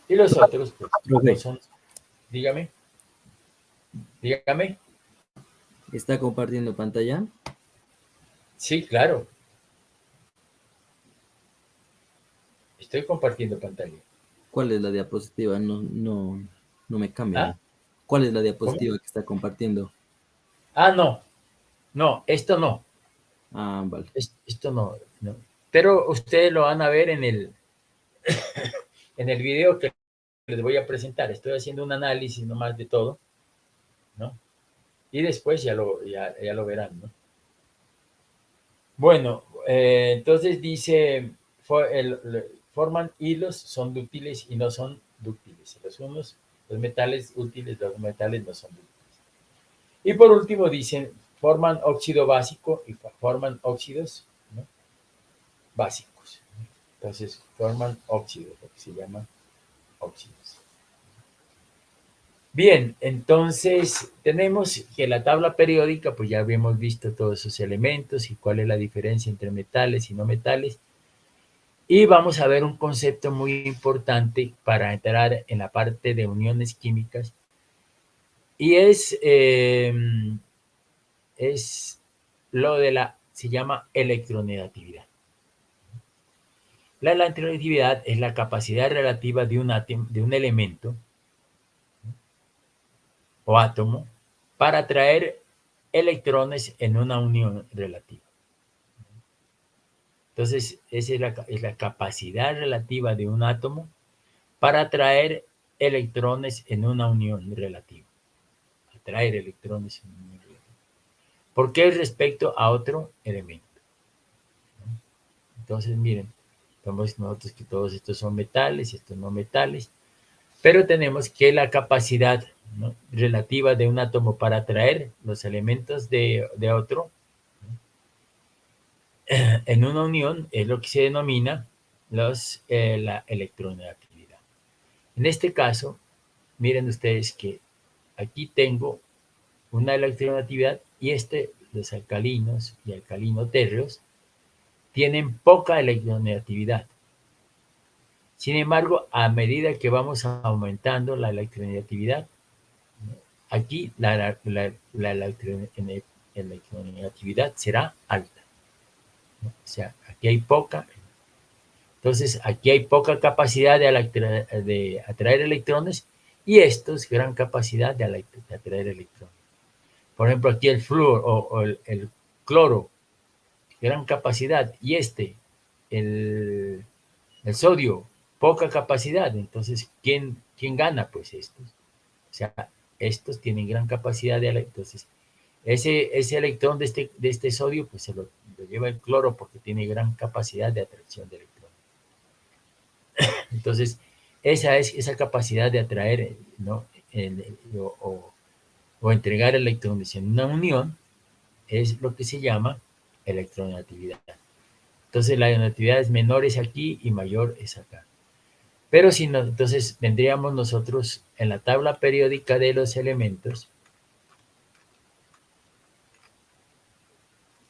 Y los otros, pues, no Profe, son. Dígame. Dígame. ¿está compartiendo pantalla? Sí, claro. Estoy compartiendo pantalla. ¿Cuál es la diapositiva? No me cambia ¿Ah? ahí. ¿Cuál es la ¿Cómo? diapositiva que está compartiendo? Ah, no. No, esto no. Ah, vale. Esto no, no. Pero ustedes lo van a ver en el video que les voy a presentar. Estoy haciendo un análisis nomás de todo, ¿no? Y después ya lo verán, ¿no? Bueno, entonces dice, forman hilos, son dúctiles y no son dúctiles. Los metales útiles, los metales no son dúctiles. Y por último dicen, forman óxido básico y forman óxidos, ¿no?, básicos. Entonces, forman óxidos, lo que se llama óxidos. Bien, entonces tenemos que la tabla periódica, pues ya habíamos visto todos esos elementos y cuál es la diferencia entre metales y no metales. Y vamos a ver un concepto muy importante para entrar en la parte de uniones químicas. Y es lo de se llama electronegatividad. La electronegatividad es la capacidad relativa de un elemento o átomo para atraer electrones en una unión relativa. Entonces, esa es la capacidad relativa de un átomo para atraer electrones en una unión relativa. Atraer electrones en una unión relativa. ¿Por qué respecto a otro elemento? Entonces, miren, vemos nosotros que todos estos son metales y estos no metales, pero tenemos que la capacidad, ¿no?, relativa de un átomo para atraer los elementos de otro, ¿no?, en una unión es lo que se denomina la electronegatividad. En este caso, miren ustedes que aquí tengo una electronegatividad y los alcalinos y alcalino-térreos tienen poca electronegatividad. Sin embargo, a medida que vamos aumentando la electronegatividad, aquí la electronegatividad será alta, ¿no? O sea, aquí hay poca. Entonces, aquí hay poca capacidad de atraer electrones y estos gran capacidad de atraer electrones. Por ejemplo, aquí el flúor o el cloro, gran capacidad, y el sodio, poca capacidad. Entonces, ¿quién gana? Pues estos. O sea, estos tienen gran capacidad entonces, ese electrón de este sodio, pues se lo lleva el cloro porque tiene gran capacidad de atracción de electrones. Entonces, esa es esa capacidad de atraer, ¿no? O entregar electrones en una unión, es lo que se llama electronegatividad. Entonces la negatividad es menor es aquí y mayor es acá. Pero si no, entonces tendríamos nosotros en la tabla periódica de los elementos,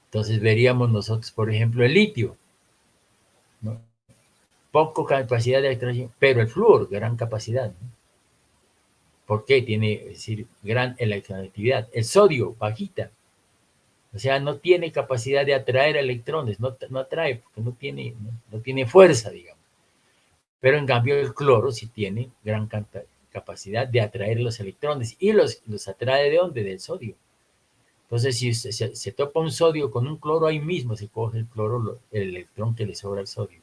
entonces veríamos nosotros, por ejemplo, el litio, ¿no? Poco capacidad de electronegación, pero el flúor, gran capacidad, ¿no? ¿Por qué? Tiene, es decir, gran electronegatividad. El sodio, bajita. O sea, no tiene capacidad de atraer electrones, no atrae, porque no tiene fuerza, digamos. Pero en cambio el cloro sí tiene gran capacidad de atraer los electrones. ¿Y los atrae de dónde? Del sodio. Entonces, si se topa un sodio con un cloro, ahí mismo se coge el cloro, el electrón que le sobra al sodio.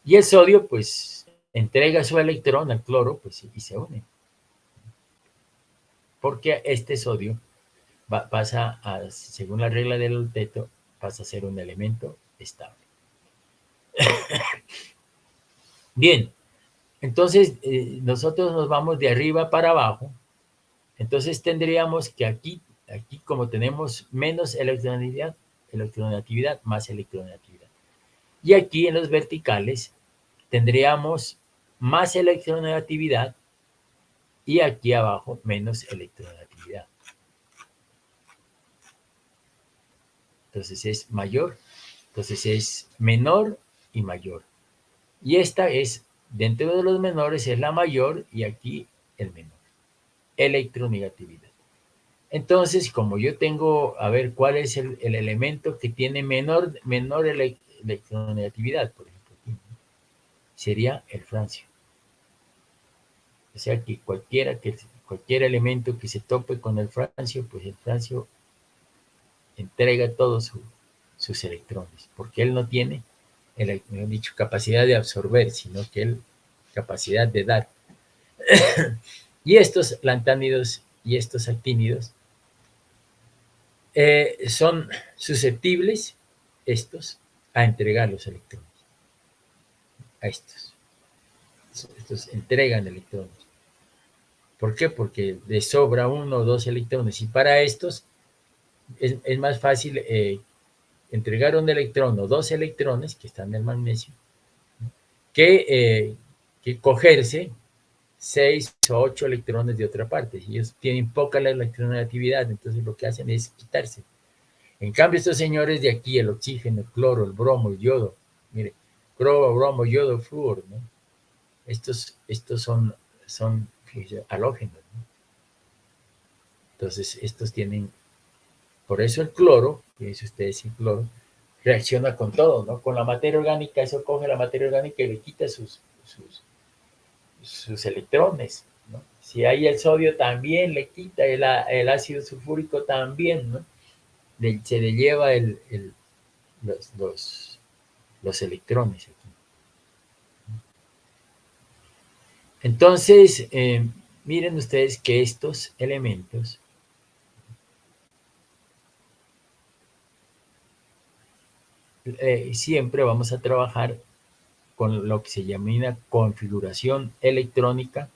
Y el sodio, pues, entrega su electrón al cloro, pues, y se une. Porque este sodio pasa a, según la regla del octeto, pasa a ser un elemento estable. Bien, entonces nosotros nos vamos de arriba para abajo. Entonces tendríamos que aquí como tenemos menos electronegatividad, más electronegatividad. Y aquí en los verticales tendríamos más electronegatividad y aquí abajo menos electronegatividad. Entonces es mayor, entonces es menor y mayor. Y esta es, dentro de los menores es la mayor y aquí el menor. Electronegatividad. Entonces, como yo tengo, a ver, ¿cuál es el elemento que tiene menor electronegatividad? Por ejemplo, aquí, ¿no? Sería el francio. O sea que cualquier elemento que se tope con el francio, pues el francio entrega todos sus electrones, porque él no tiene, me han dicho, capacidad de absorber, sino que él capacidad de dar. Y estos lantánidos y estos actínidos son susceptibles, estos, a entregar los electrones. A estos. Estos entregan electrones. ¿Por qué? Porque les sobra uno o dos electrones. Y para estos es más fácil entregar un electrón o dos electrones, que están en el magnesio, que cogerse 6 o 8 electrones de otra parte. Si ellos tienen poca la electronegatividad, entonces lo que hacen es quitarse. En cambio, estos señores de aquí, el oxígeno, el cloro, el bromo, el yodo, mire, cloro, bromo, yodo, flúor, ¿no? Estos son halógenos, ¿no? Entonces, estos tienen, por eso el cloro, fíjense ustedes, el cloro, reacciona con todo, ¿no? Con la materia orgánica, eso coge la materia orgánica y le quita sus electrones, ¿no? Si hay el sodio también le quita, el ácido sulfúrico también, ¿no? Se le lleva los electrones aquí. Entonces, miren ustedes que estos elementos siempre vamos a trabajar con lo que se llama una configuración electrónica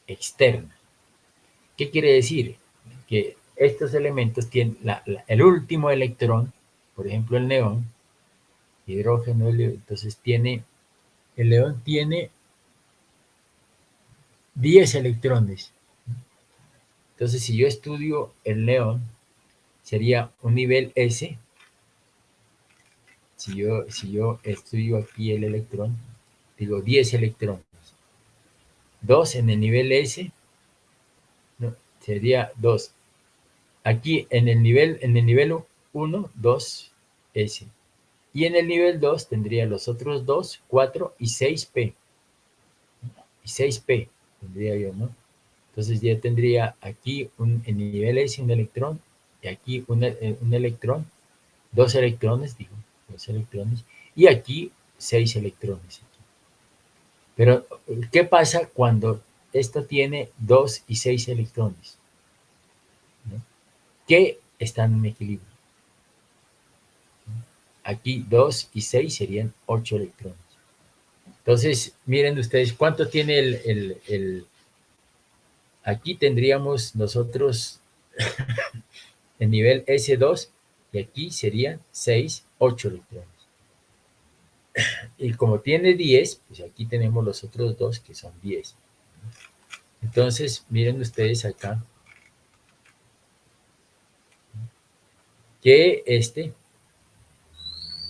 externa. ¿Qué quiere decir? Que estos elementos tienen el último electrón, por ejemplo el neón, hidrógeno, entonces el neón tiene 10 electrones. Entonces si yo estudio el neón, sería un nivel S. Si yo estudio aquí el electrón, digo 10 electrones. 2 en el nivel S, no, sería 2. Aquí en el nivel 1, 2 S. Y en el nivel 2 tendría los otros 2, 4 y 6P. Y 6P tendría yo, ¿no? Entonces ya tendría aquí en el nivel S un electrón y aquí un electrón, 2 electrones, digo, 2 electrones, y aquí 6 electrones. Pero, ¿qué pasa cuando esto tiene 2 y 6 electrones? ¿No? Que están en equilibrio. Aquí 2 y 6 serían 8 electrones. Entonces, miren ustedes, ¿cuánto tiene aquí tendríamos nosotros el nivel S2 y aquí serían 6, 8 electrones. Y como tiene 10, pues aquí tenemos los otros dos que son 10. Entonces, miren ustedes acá que este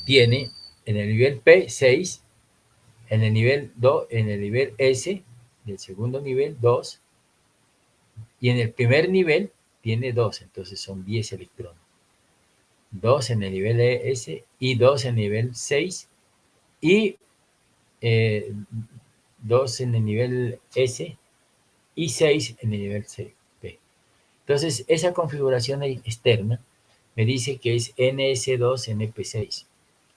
tiene en el nivel P 6, en el nivel 2, en el nivel S, del segundo nivel 2, y en el primer nivel tiene 2, entonces son 10 electrones. 2 en el nivel S y 2 en el nivel 6 y 2 en el nivel S y 6 en el nivel C, P. Entonces, esa configuración externa me dice que es NS2NP6.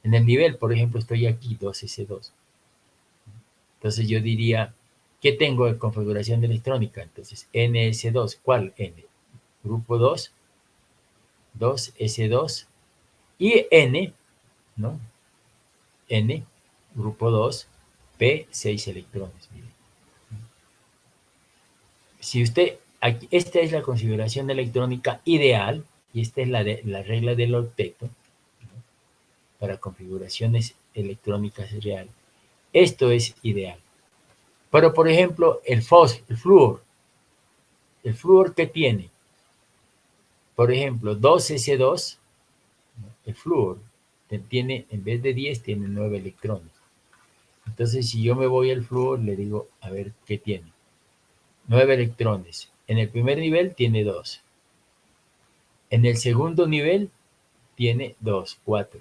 En el nivel, por ejemplo, estoy aquí, 2S2. Entonces yo diría, ¿qué tengo de configuración electrónica? Entonces, NS2, ¿cuál N? Grupo 2, 2S2 y N, ¿no? N, grupo 2, P, 6 electrones. Miren. Si usted, aquí, esta es la configuración electrónica ideal y esta es la regla del octeto, ¿no? Para configuraciones electrónicas real. Esto es ideal. Pero, por ejemplo, el flúor ¿qué tiene? Por ejemplo, 2S2, el flúor, tiene, en vez de 10, tiene 9 electrones. Entonces, si yo me voy al flúor, le digo, a ver, ¿qué tiene? 9 electrones. En el primer nivel tiene 2. En el segundo nivel tiene 2, 4.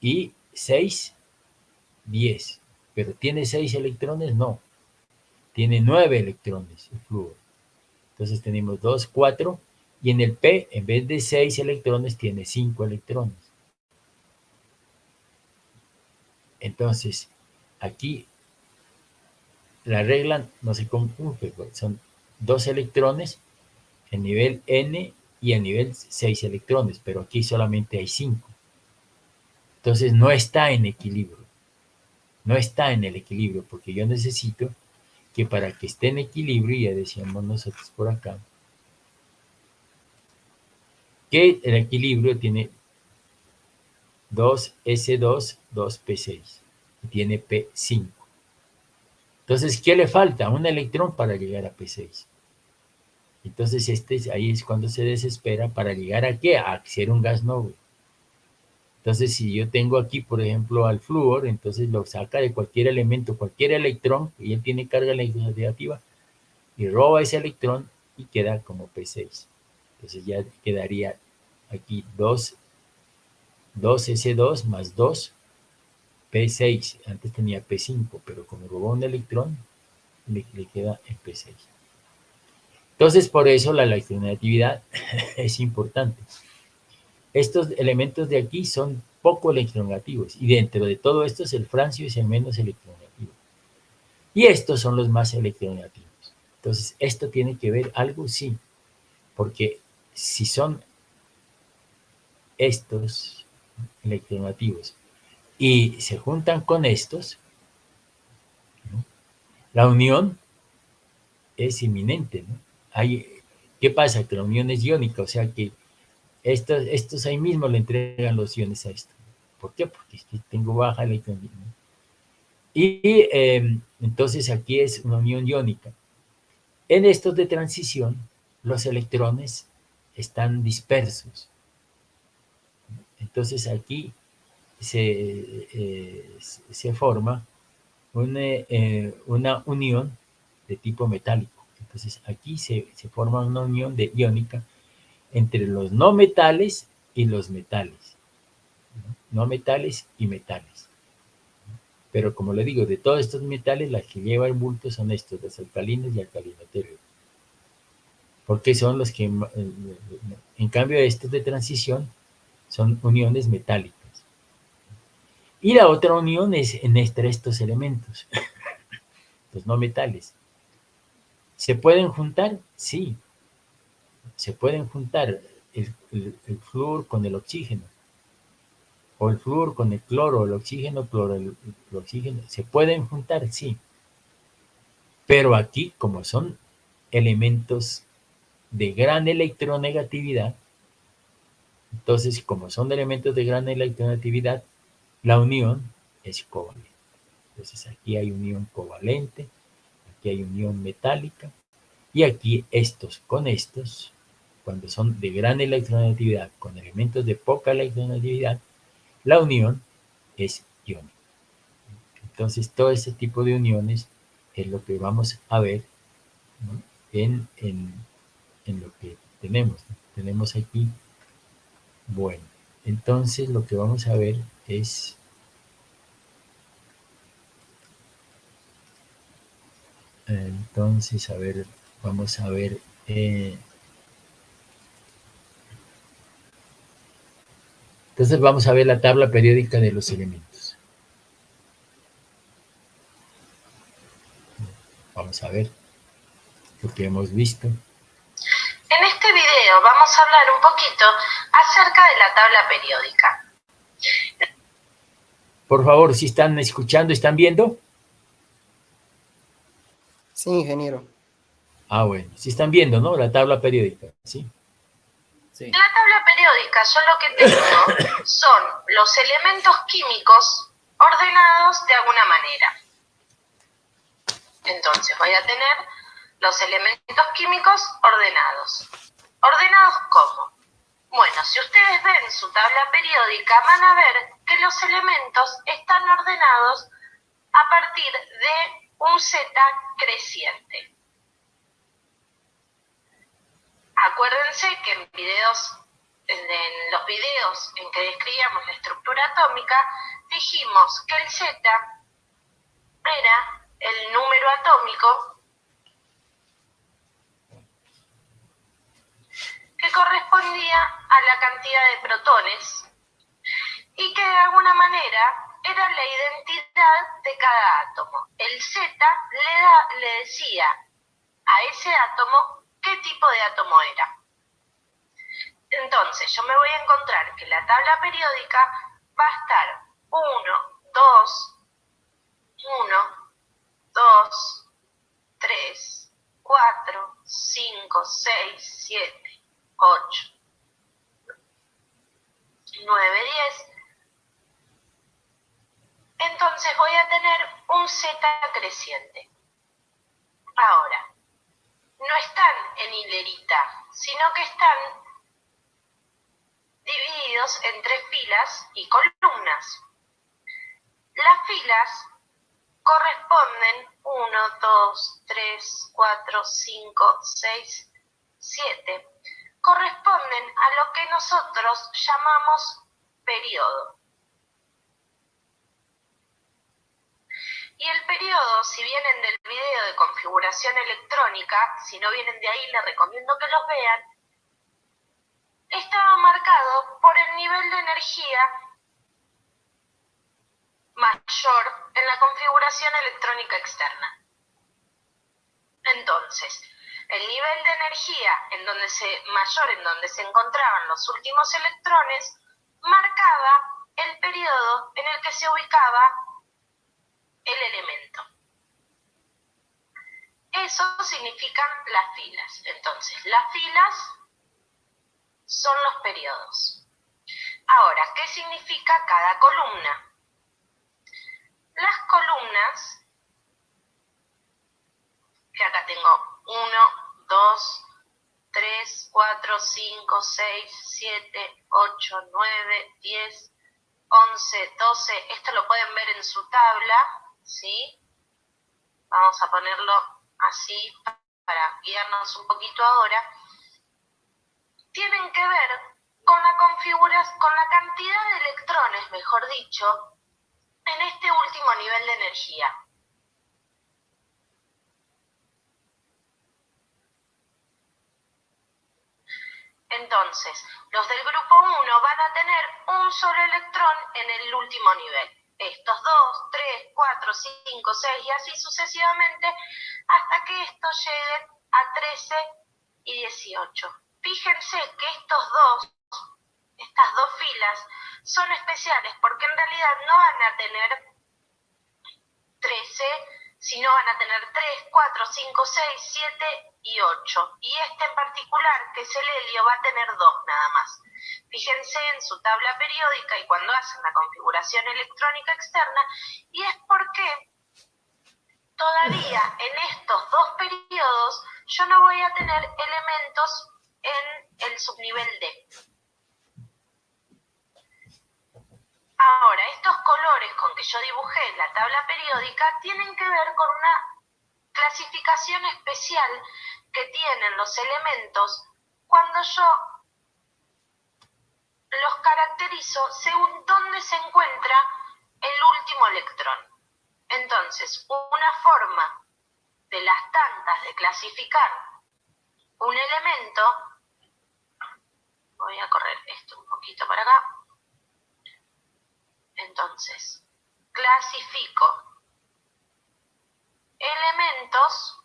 Y 6, 10. Pero ¿tiene 6 electrones? No. Tiene 9 electrones el flúor. Entonces tenemos 2, 4. Y en el P, en vez de 6 electrones, tiene 5 electrones. Entonces, aquí la regla no se confunde, son 2 electrones en nivel N y en nivel 6 electrones, pero aquí solamente hay 5. Entonces no está en equilibrio, no está en el equilibrio, porque yo necesito que para que esté en equilibrio, ya decíamos nosotros por acá, que el equilibrio tiene 2S2, 2P6, y tiene P5. Entonces, ¿qué le falta? Un electrón para llegar a P6. Entonces, ahí es cuando se desespera para llegar a qué? A ser un gas noble. Entonces, si yo tengo aquí, por ejemplo, al flúor, entonces lo saca de cualquier elemento, cualquier electrón, y él tiene carga negativa, y roba ese electrón y queda como P6. Entonces ya quedaría aquí 2S2 más 2, P6. Antes tenía P5, pero como robó un electrón, le queda en P6. Entonces, por eso la electronegatividad es importante. Estos elementos de aquí son poco electronegativos y dentro de todo esto el francio es el menos electronegativo. Y estos son los más electronegativos. Entonces, ¿esto tiene que ver algo? Sí, porque si son estos electronegativos y se juntan con estos, ¿no? La unión es inminente, ¿no? ¿Qué pasa? Que la unión es iónica, o sea que estos ahí mismo le entregan los iones a esto. ¿Por qué? Porque tengo baja electronegatividad. Y entonces aquí es una unión iónica. En estos de transición, los electrones están dispersos. Entonces aquí se forma una unión de tipo metálico. Entonces aquí se forma una unión iónica entre los no metales y los metales. No metales y metales. Pero como le digo, de todos estos metales, las que lleva el bulto son estos, los alcalinos y alcalinoteros. Porque son los que, en cambio, estos de transición son uniones metálicas. Y la otra unión es entre estos elementos, los no metales. ¿Se pueden juntar? Sí, se pueden juntar el flúor con el oxígeno. o el flúor con el cloro, el oxígeno, el oxígeno, ¿se pueden juntar? Sí. Pero aquí, como son elementos de gran electronegatividad, entonces, como son elementos de gran electronegatividad, la unión es covalente. Entonces, aquí hay unión covalente, aquí hay unión metálica, y aquí estos con estos, cuando son de gran electronegatividad con elementos de poca electronegatividad, la unión es iónica. Entonces, todo ese tipo de uniones es lo que vamos a ver, ¿no? en lo que tenemos, ¿no? Tenemos aquí, bueno, entonces lo que vamos a ver es, entonces, a ver, vamos a ver, entonces vamos a ver la tabla periódica de los elementos. Vamos a ver lo que hemos visto. En este video vamos a hablar un poquito acerca de la tabla periódica. Por favor, si están escuchando, ¿están viendo? Sí, ingeniero. Ah, bueno, si están viendo, ¿no? La tabla periódica, ¿sí? Sí. En la tabla periódica yo lo que tengo son los elementos químicos ordenados de alguna manera. Entonces voy a tener los elementos químicos ordenados. ¿Ordenados cómo? Bueno, si ustedes ven su tabla periódica van a ver que los elementos están ordenados a partir de un Z creciente. Acuérdense que en los videos en que describíamos la estructura atómica, dijimos que el Z era el número atómico que correspondía a la cantidad de protones y que de alguna manera era la identidad de cada átomo. El Z le decía a ese átomo qué tipo de átomo era. Entonces yo me voy a encontrar que la tabla periódica va a estar 1, 2, 1, 2, 3, 4, 5, 6, 7, 8, 9, 10. Entonces voy a tener un Z creciente. Ahora, no están en hilerita, sino que están divididos en 3 filas y columnas. Las filas corresponden 1, 2, 3, 4, 5, 6, 7. Corresponden a lo que nosotros llamamos periodo. Y el periodo, si vienen del video de configuración electrónica, si no vienen de ahí, les recomiendo que los vean, estaba marcado por el nivel de energía mayor en la configuración electrónica externa. Entonces, el nivel de energía mayor en donde se encontraban los últimos electrones marcaba el periodo en el que se ubicaba el elemento. Eso significan las filas. Entonces, las filas son los periodos. Ahora, ¿qué significa cada columna? Las columnas, que acá tengo 1, 2, 3, 4, 5, 6, 7, 8, 9, 10, 11, 12. Esto lo pueden ver en su tabla, ¿sí? Vamos a ponerlo así para guiarnos un poquito ahora. Tienen que ver con la configuración, con la cantidad de electrones, mejor dicho, en este último nivel de energía. Entonces, los del grupo 1 van a tener un solo electrón en el último nivel. Estos 2, 3, 4, 5, 6 y así sucesivamente hasta que estos lleguen a 13 y 18. Fíjense que estas dos filas son especiales porque en realidad no van a tener 13, sino van a tener 3, 4, 5, 6, 7 y 8. Y este en particular, que es el helio, va a tener 2 nada más. Fíjense en su tabla periódica y cuando hacen la configuración electrónica externa, y es porque todavía en estos 2 periodos yo no voy a tener elementos en el subnivel D. Ahora, estos colores con que yo dibujé la tabla periódica tienen que ver con una clasificación especial que tienen los elementos cuando yo los caracterizo según dónde se encuentra el último electrón. Entonces, una forma de las tantas de clasificar un elemento, voy a correr esto un poquito para acá, entonces, clasifico elementos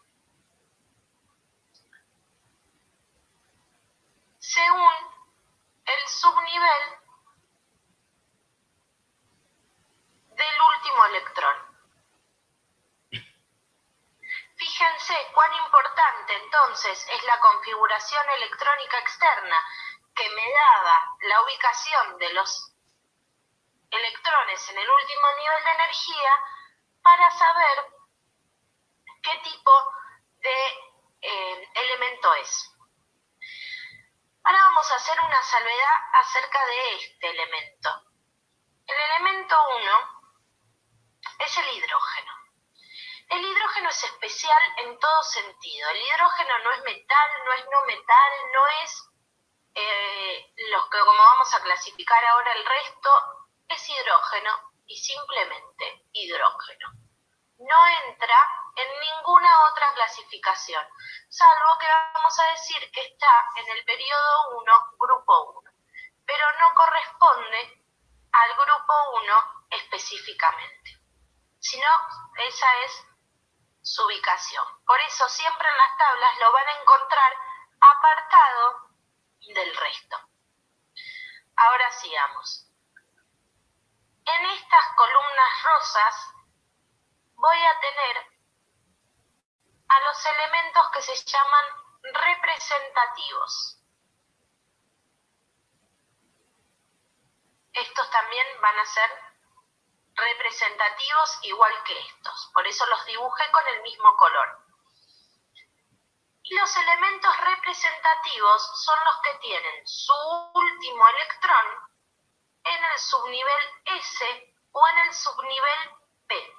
según el subnivel del último electrón. Fíjense cuán importante entonces es la configuración electrónica externa que me daba la ubicación de los electrones en el último nivel de energía para saber qué tipo de elemento es. Ahora vamos a hacer una salvedad acerca de este elemento. El elemento 1 es el hidrógeno. El hidrógeno es especial en todo sentido. El hidrógeno no es metal, no es no metal, no es los que, como vamos a clasificar ahora el resto, es hidrógeno y simplemente hidrógeno. No entra en ninguna otra clasificación, salvo que vamos a decir que está en el periodo 1, grupo 1, pero no corresponde al grupo 1 específicamente, sino esa es su ubicación. Por eso siempre en las tablas lo van a encontrar apartado del resto. Ahora sigamos. En estas columnas rosas voy a tener a los elementos que se llaman representativos. Estos también van a ser representativos igual que estos, por eso los dibujé con el mismo color. Y los elementos representativos son los que tienen su último electrón en el subnivel S o en el subnivel P.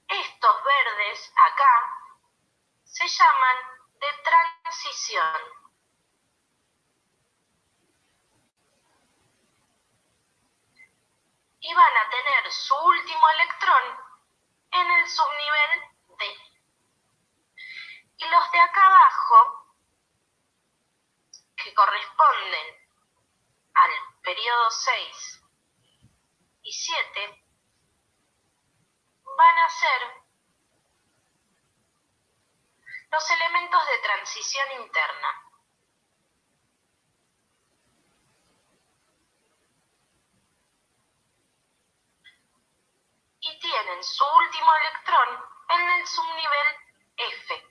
Estos verdes acá se llaman de transición. Y van a tener su último electrón en el subnivel D. Y los de acá abajo, que corresponden al periodo 6 y 7, van a ser los elementos de transición interna. Y tienen su último electrón en el subnivel F.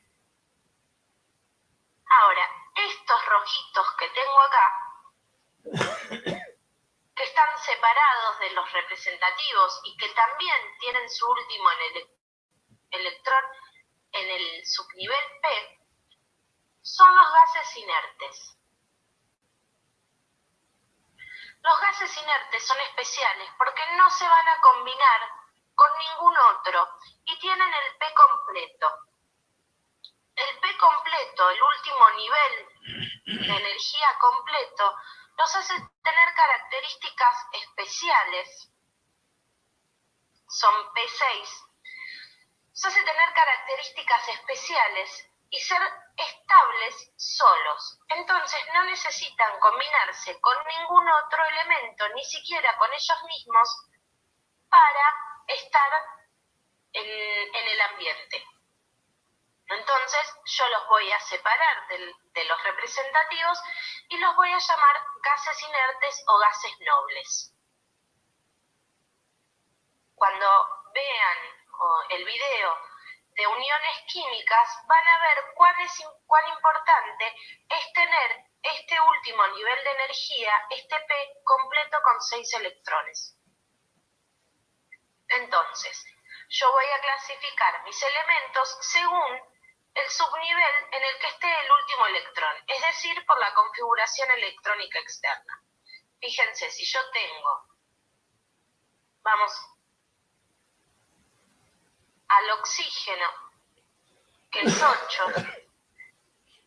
Ahora, estos rojitos que tengo acá, que están separados de los representativos y que también tienen su último electrón en el subnivel P, son los gases inertes. Los gases inertes son especiales porque no se van a combinar con ningún otro y tienen el P completo. El P completo, el último nivel de energía completo, los hace tener características especiales. Son P6. Los hace tener características especiales y ser estables solos. Entonces no necesitan combinarse con ningún otro elemento, ni siquiera con ellos mismos, para estar en el ambiente. Entonces yo los voy a separar de los representativos y los voy a llamar gases inertes o gases nobles. Cuando vean el video de uniones químicas, van a ver cuán importante es tener este último nivel de energía, este P, completo con 6 electrones. Entonces, yo voy a clasificar mis elementos según el subnivel en el que esté el último electrón, es decir, por la configuración electrónica externa. Fíjense, si yo tengo, vamos, al oxígeno, que es 8,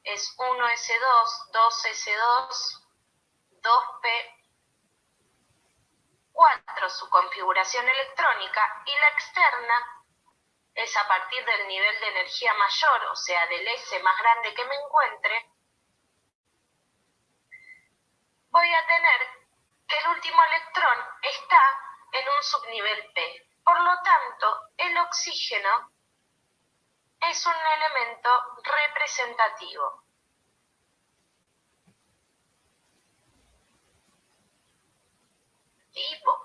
es 1s2, 2s2, 2p, 4 su configuración electrónica, y la externa es a partir del nivel de energía mayor, o sea, del S más grande que me encuentre, voy a tener que el último electrón está en un subnivel P. Por lo tanto, el oxígeno es un elemento representativo. Tipo.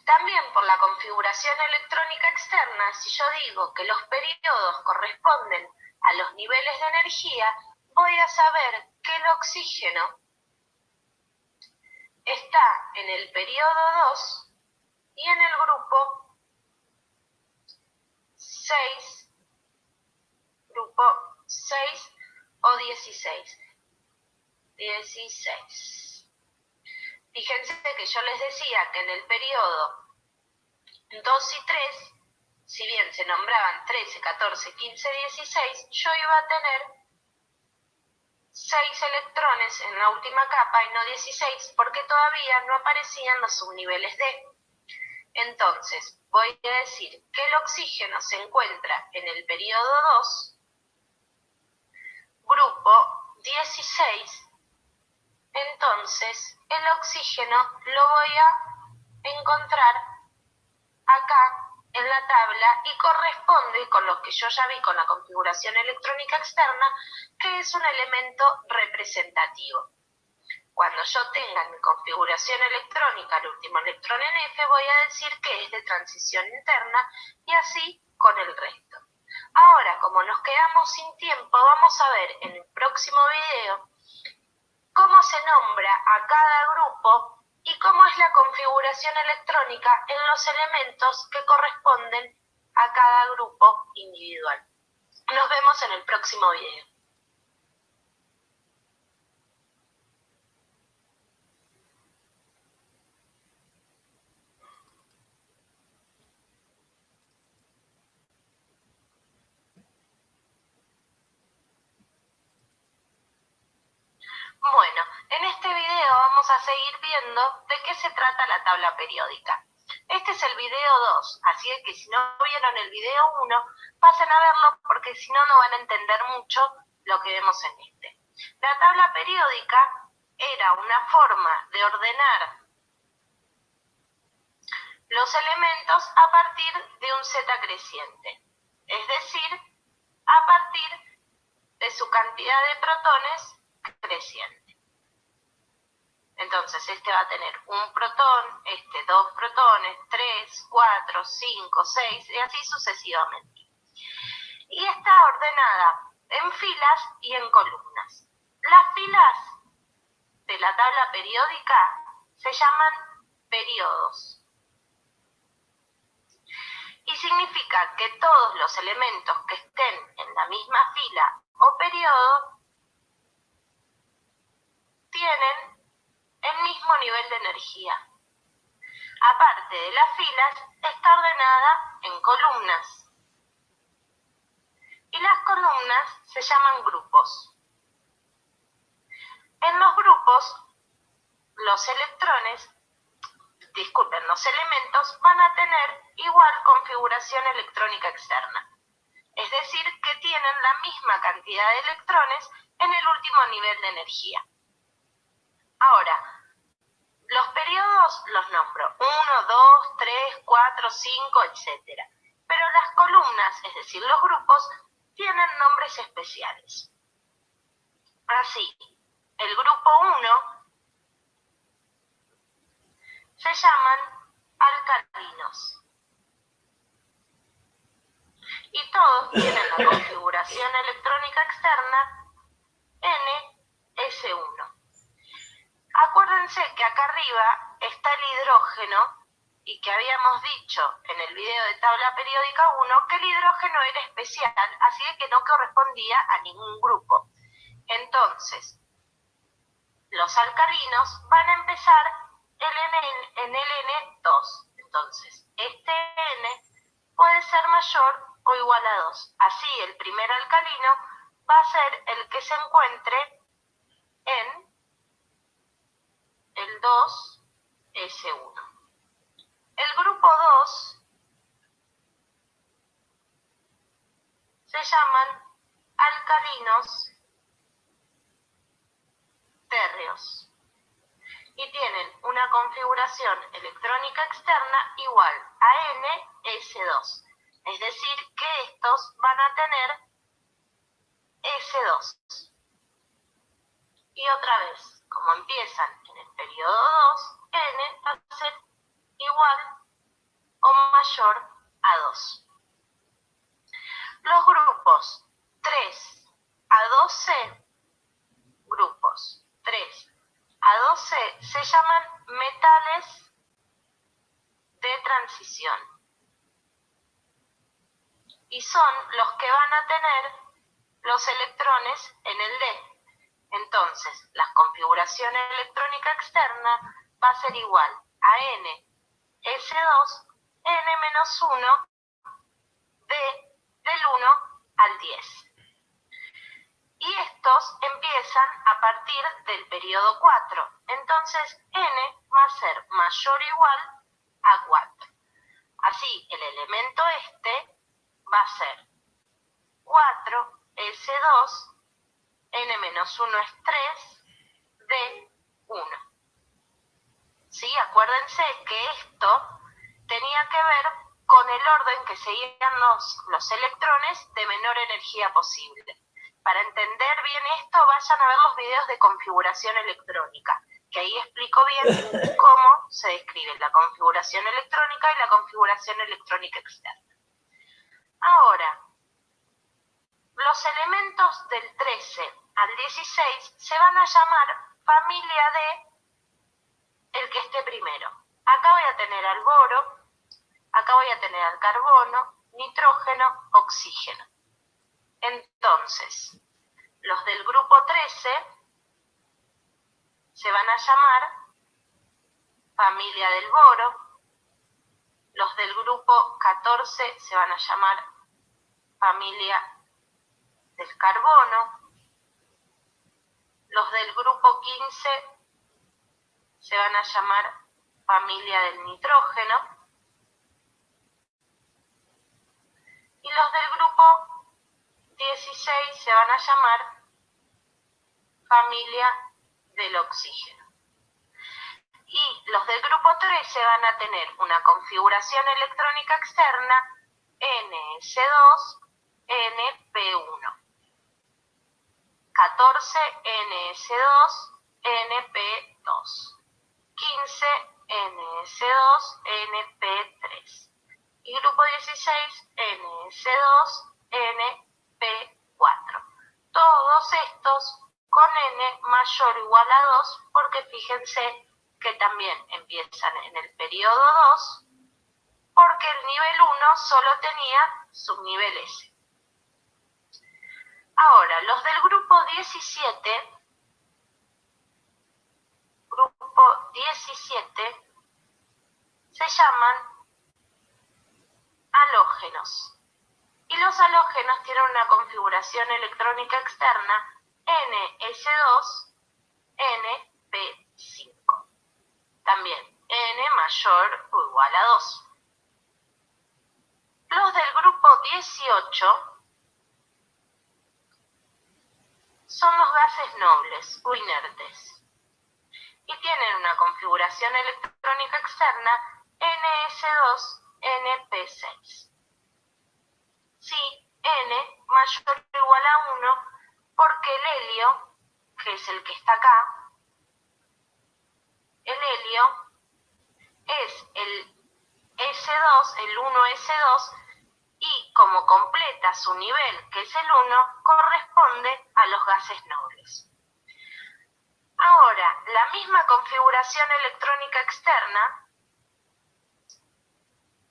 También por la configuración electrónica externa, si yo digo que los periodos corresponden a los niveles de energía, voy a saber que el oxígeno está en el periodo 2 y en el grupo 6 o 16. Fíjense que yo les decía que en el periodo 2 y 3, si bien se nombraban 13, 14, 15, 16, yo iba a tener 6 electrones en la última capa y no 16, porque todavía no aparecían los subniveles D. Entonces, voy a decir que el oxígeno se encuentra en el periodo 2, grupo 16, entonces el oxígeno lo voy a encontrar acá en la tabla y corresponde con lo que yo ya vi con la configuración electrónica externa, que es un elemento representativo. Cuando yo tenga en mi configuración electrónica el último electrón en F, voy a decir que es de transición interna y así con el resto. Ahora, como nos quedamos sin tiempo, vamos a ver en el próximo video cómo se nombra a cada grupo y cómo es la configuración electrónica en los elementos que corresponden a cada grupo individual. Nos vemos en el próximo video. Bueno, en este video vamos a seguir viendo de qué se trata la tabla periódica. Este es el video 2, así que si no vieron el video 1, pasen a verlo porque si no, no van a entender mucho lo que vemos en este. La tabla periódica era una forma de ordenar los elementos a partir de un Z creciente, es decir, a partir de su cantidad de protones creciente. Entonces este va a tener un protón, este 2 protones, 3, 4, 5, 6 y así sucesivamente. Y está ordenada en filas y en columnas. Las filas de la tabla periódica se llaman periodos. Y significa que todos los elementos que estén en la misma fila o periodo tienen el mismo nivel de energía. Aparte de las filas, está ordenada en columnas. Y las columnas se llaman grupos. En los grupos, los elementos van a tener igual configuración electrónica externa. Es decir, que tienen la misma cantidad de electrones en el último nivel de energía. Ahora, los periodos los nombro 1, 2, 3, 4, 5, etc. Pero las columnas, es decir, los grupos, tienen nombres especiales. Así, el grupo 1 se llaman alcalinos. Y todos tienen la configuración electrónica externa NS1. Acuérdense que acá arriba está el hidrógeno y que habíamos dicho en el video de tabla periódica 1 que el hidrógeno era especial, así que no correspondía a ningún grupo. Entonces, los alcalinos van a empezar en el N2. Entonces, este N puede ser mayor o igual a 2. Así, el primer alcalino va a ser el que se encuentre en el 2S1. El grupo 2 se llaman alcalinos térreos y tienen una configuración electrónica externa igual a NS2. Es decir, que estos van a tener S2. Y otra vez, como empiezan en el periodo 2, N va a ser igual o mayor a 2. Los grupos 3 a 12, grupos 3 a 12 se llaman metales de transición. Y son los que van a tener los electrones en el D. Entonces, la configuración electrónica externa va a ser igual a NS2, N-1, del 1 al 10. Y estos empiezan a partir del periodo 4. Entonces, N va a ser mayor o igual a 4. Así, el elemento este va a ser 4S2, N-1 es 3, D1. ¿Sí? Acuérdense que esto tenía que ver con el orden que seguían los electrones de menor energía posible. Para entender bien esto, vayan a ver los videos de configuración electrónica, que ahí explico bien cómo se describe la configuración electrónica y la configuración electrónica externa. Ahora, los elementos del 13 al 16 se van a llamar familia de el que esté primero. Acá voy a tener al boro, acá voy a tener al carbono, nitrógeno, oxígeno. Entonces, los del grupo 13 se van a llamar familia del boro, los del grupo 14 se van a llamar familia del carbono, los del grupo 15 se van a llamar familia del nitrógeno y los del grupo 16 se van a llamar familia del oxígeno. Y los del grupo 13 van a tener una configuración electrónica externa NS2, NP1. 14 NS2, NP2. 15 NS2, NP3. Y grupo 16 NS2, NP4. Todos estos con N mayor o igual a 2, porque fíjense que también empiezan en el periodo 2, porque el nivel 1 solo tenía subnivel S. Ahora, los del grupo 17, se llaman halógenos. Y los halógenos tienen una configuración electrónica externa NS2, NP5. También N mayor o igual a 2. Los del grupo 18 son los gases nobles o inertes y tienen una configuración electrónica externa NS2, NP6. Sí, N mayor o igual a 1, porque el helio, que es el que está acá, el helio es el S2, el 1S2, y como completa su nivel, que es el 1, corresponde a los gases nobles. Ahora, la misma configuración electrónica externa,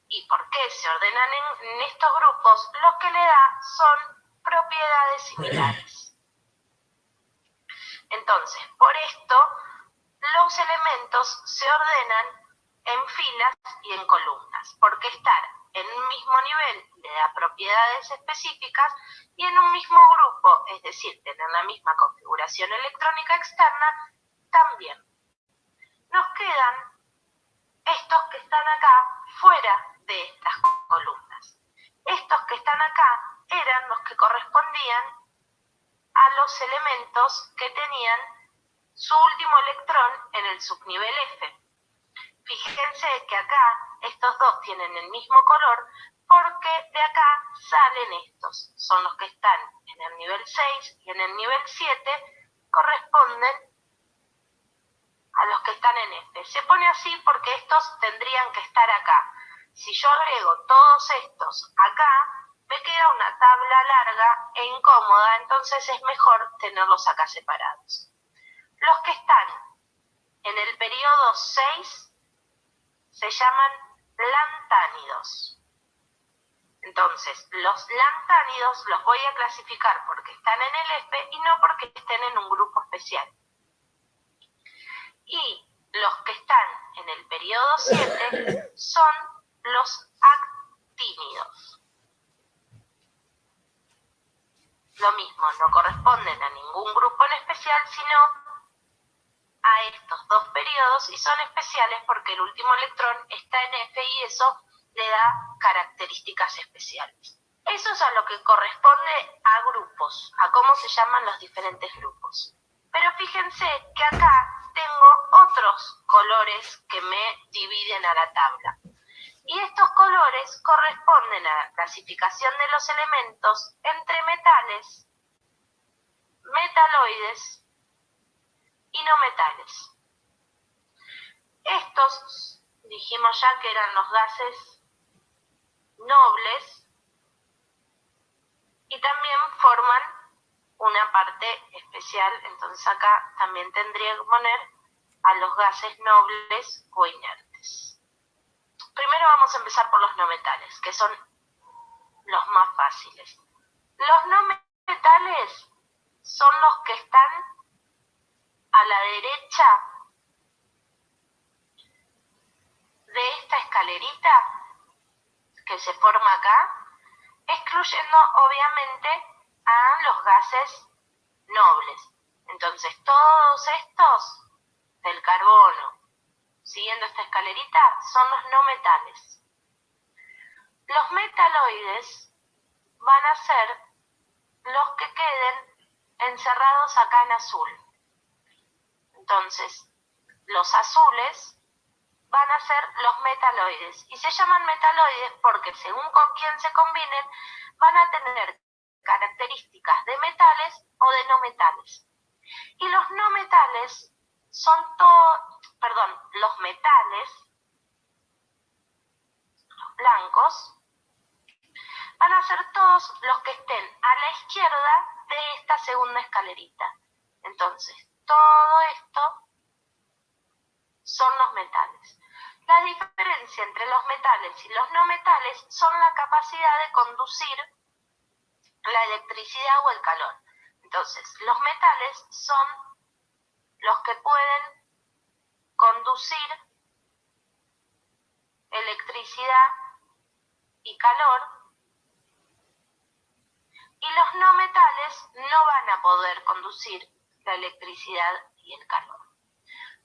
¿y por qué se ordenan en estos grupos? Lo que le da son propiedades similares. Entonces, por esto, los elementos se ordenan en filas y en columnas, porque estar en un mismo nivel le da propiedades específicas y en un mismo grupo, es decir, tener la misma configuración electrónica externa, también. Nos quedan estos que están acá fuera de estas columnas. Estos que están acá eran los que correspondían a los elementos que tenían su último electrón en el subnivel F. Fíjense que acá estos dos tienen el mismo color porque de acá salen estos. Son los que están en el nivel 6 y en el nivel 7 corresponden a los que están en F. Se pone así porque estos tendrían que estar acá. Si yo agrego todos estos acá, me queda una tabla larga e incómoda, entonces es mejor tenerlos acá separados. Los que están en el periodo 6 se llaman lantánidos. Entonces, los lantánidos los voy a clasificar porque están en el F y no porque estén en un grupo especial. Y los que están en el periodo 7 son los actínidos. Lo mismo, no corresponden a ningún grupo en especial, sino a estos dos periodos y son especiales porque el último electrón está en F y eso le da características especiales. Eso es a lo que corresponde a grupos, a cómo se llaman los diferentes grupos. Pero fíjense que acá tengo otros colores que me dividen a la tabla. Y estos colores corresponden a la clasificación de los elementos entre metales, metaloides y no metales. Estos dijimos ya que eran los gases nobles y también forman una parte especial, entonces acá también tendría que poner a los gases nobles o inertes. Primero vamos a empezar por los no metales, que son los más fáciles. Los no metales son los que están a la derecha de esta escalerita que se forma acá, excluyendo obviamente a los gases nobles. Entonces todos estos del carbono, siguiendo esta escalerita, son los no metales. Los metaloides van a ser los que queden encerrados acá en azul. Entonces, los azules van a ser los metaloides. Y se llaman metaloides porque según con quién se combinen, van a tener características de metales o de no metales. Y los no metales son los metales, los blancos, van a ser todos los que estén a la izquierda de esta segunda escalerita. Entonces, todo esto son los metales. La diferencia entre los metales y los no metales son la capacidad de conducir la electricidad o el calor. Entonces, los metales son los que pueden conducir electricidad y calor, y los no metales no van a poder conducir la electricidad y el calor.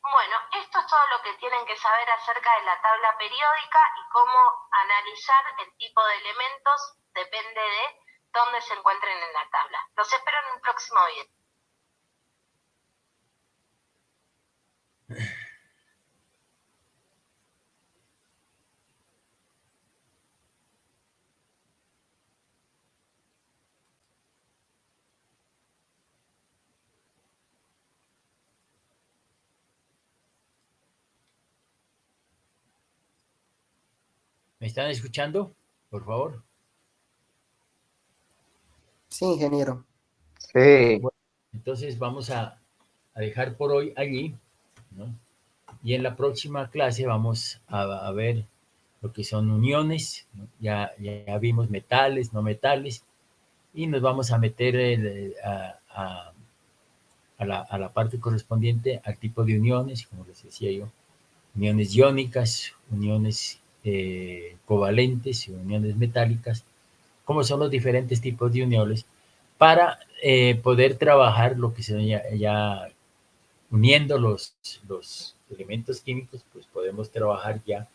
Bueno, esto es todo lo que tienen que saber acerca de la tabla periódica y cómo analizar el tipo de elementos depende de dónde se encuentren en la tabla. Los espero en un próximo video. ¿Me están escuchando? Por favor. Sí, ingeniero. Sí. Bueno, entonces vamos a dejar por hoy allí, ¿no? Y en la próxima clase vamos a ver lo que son uniones, ¿no? Ya vimos metales, no metales, y nos vamos a meter a la parte correspondiente al tipo de uniones, como les decía yo, uniones iónicas, uniones covalentes, uniones metálicas, cómo son los diferentes tipos de uniones, para poder trabajar lo que se ya uniendo los elementos químicos, pues podemos trabajar ya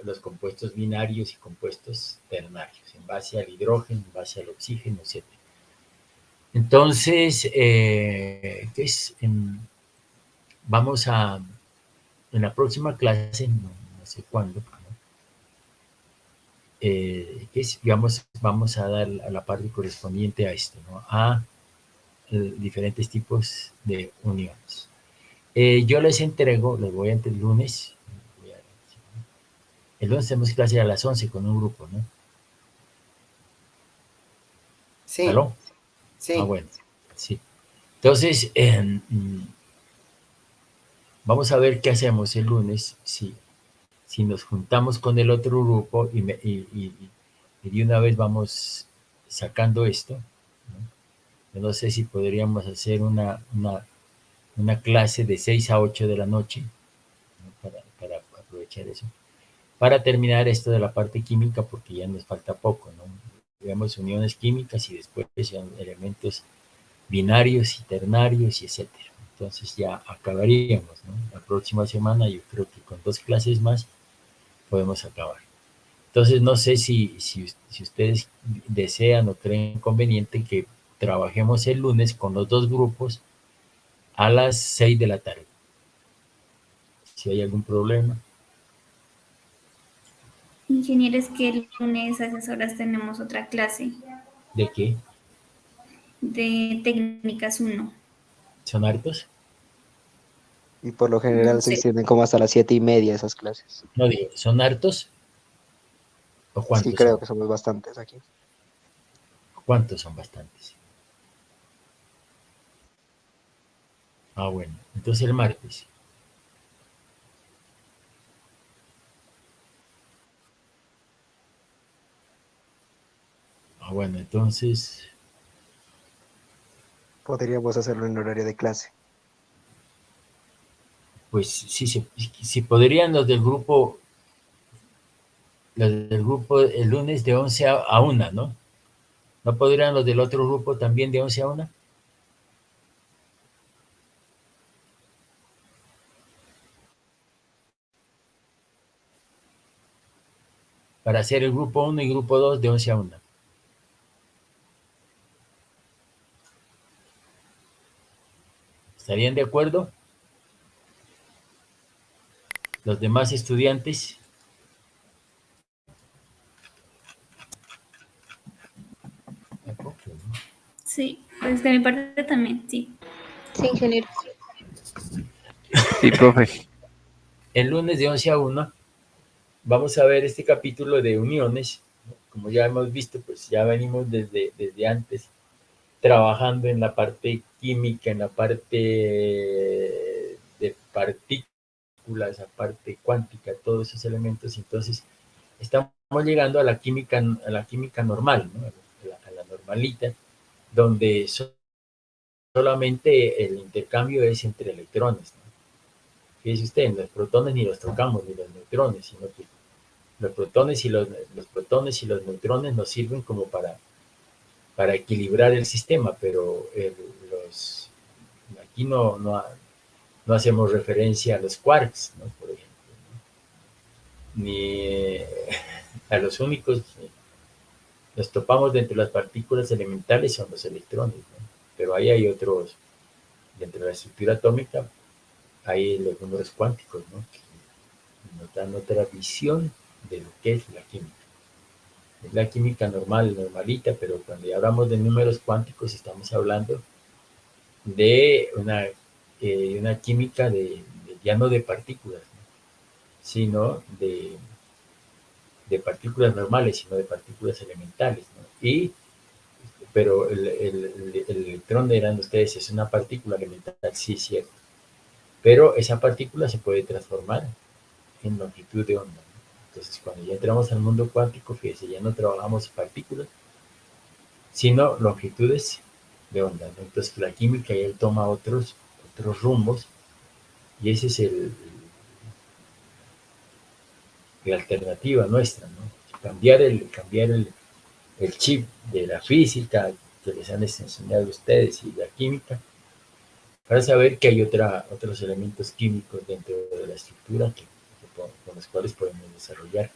los compuestos binarios y compuestos ternarios, en base al hidrógeno, en base al oxígeno, etc. Entonces, ¿qué es? Vamos en la próxima clase, no sé cuándo, ¿no? ¿Qué es? Vamos a dar a la parte correspondiente a esto, ¿no? A diferentes tipos de uniones. Yo les entrego, les voy a el lunes. El lunes tenemos clase a las 11 con un grupo, ¿no? Sí, ¿Aló? sí. Bueno, sí. Entonces, vamos a ver qué hacemos el lunes, si nos juntamos con el otro grupo y de una vez vamos sacando esto, ¿no? Yo no sé si podríamos hacer una clase de 6 a 8 de la noche, ¿no? Para aprovechar eso. Para terminar esto de la parte química, porque ya nos falta poco, ¿no? Vemos uniones químicas y después son elementos binarios y ternarios y etcétera. Entonces ya acabaríamos, ¿no? La próxima semana yo creo que con 2 clases más podemos acabar. Entonces no sé si ustedes desean o creen conveniente que trabajemos el lunes con los 2 grupos a las 6 de la tarde. Si hay algún problema. Ingeniero, es que el lunes a esas horas tenemos otra clase ¿De qué? de técnicas 1. ¿Son hartos? Y por lo No general se sé. extienden como hasta las 7:30 esas clases. No digo, ¿son hartos? ¿O Sí, cuántos creo son? que somos bastantes aquí. ¿Cuántos son bastantes? Ah, bueno. Entonces el martes. Ah, bueno, entonces, Podríamos hacerlo en horario de clase. pues si podrían los del grupo el lunes de 11 a 1, ¿no? ¿No podrían los del otro grupo también de 11 a 1? Para hacer el grupo 1 y grupo 2 de 11 a 1. ¿Estarían de acuerdo? Los demás estudiantes. Sí, pues de mi parte también, sí. Sí, ingeniero. Sí, profe. El lunes de 11 a 1 vamos a ver este capítulo de uniones. Como ya hemos visto, pues ya venimos desde antes trabajando en la parte química, en la parte de partículas, la parte cuántica, todos esos elementos. Entonces, estamos llegando a la química normal, ¿no? A la normalita, donde solamente el intercambio es entre electrones, ¿no? Fíjese usted, los protones ni los tocamos, ni los neutrones, sino que los protones y los neutrones nos sirven como para equilibrar el sistema, pero aquí no hacemos referencia a los quarks, ¿no? Por ejemplo, ¿no? Ni a los únicos los topamos dentro de las partículas elementales son los electrones, ¿no? Pero ahí hay otros, dentro de la estructura atómica, hay los números cuánticos, ¿no? Que nos dan otra visión de lo que es la química. Es la química normal, normalita, pero cuando ya hablamos de números cuánticos estamos hablando de una química ya no de partículas, ¿no? Sino de partículas normales, sino de partículas elementales, ¿no? Pero el electrón, dirán ustedes, es una partícula elemental, sí, cierto. Pero esa partícula se puede transformar en longitud de onda, ¿no? Entonces, cuando ya entramos al mundo cuántico, fíjense, ya no trabajamos partículas, sino longitudes de onda, ¿no? Entonces, la química ya toma otros rumbos, y ese es la alternativa nuestra, ¿no? Cambiar el chip de la física que les han enseñado a ustedes y la química, para saber que hay otros elementos químicos dentro de la estructura con los cuales podemos desarrollar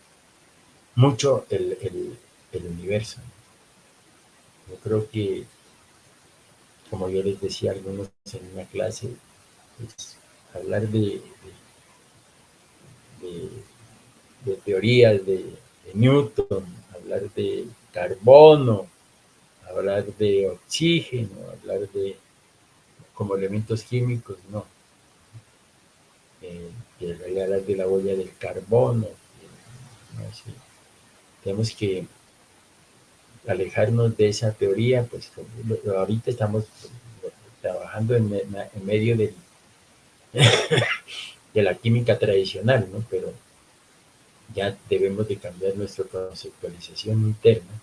mucho el universo. Yo creo que, como yo les decía a algunos en una clase, pues, hablar de teorías de Newton, hablar de carbono, hablar de oxígeno, hablar de como elementos químicos, no. Hablar de la huella del carbono, no sé. Tenemos que alejarnos de esa teoría, pues ahorita estamos trabajando en medio de la química tradicional, ¿no? Pero ya debemos de cambiar nuestra conceptualización interna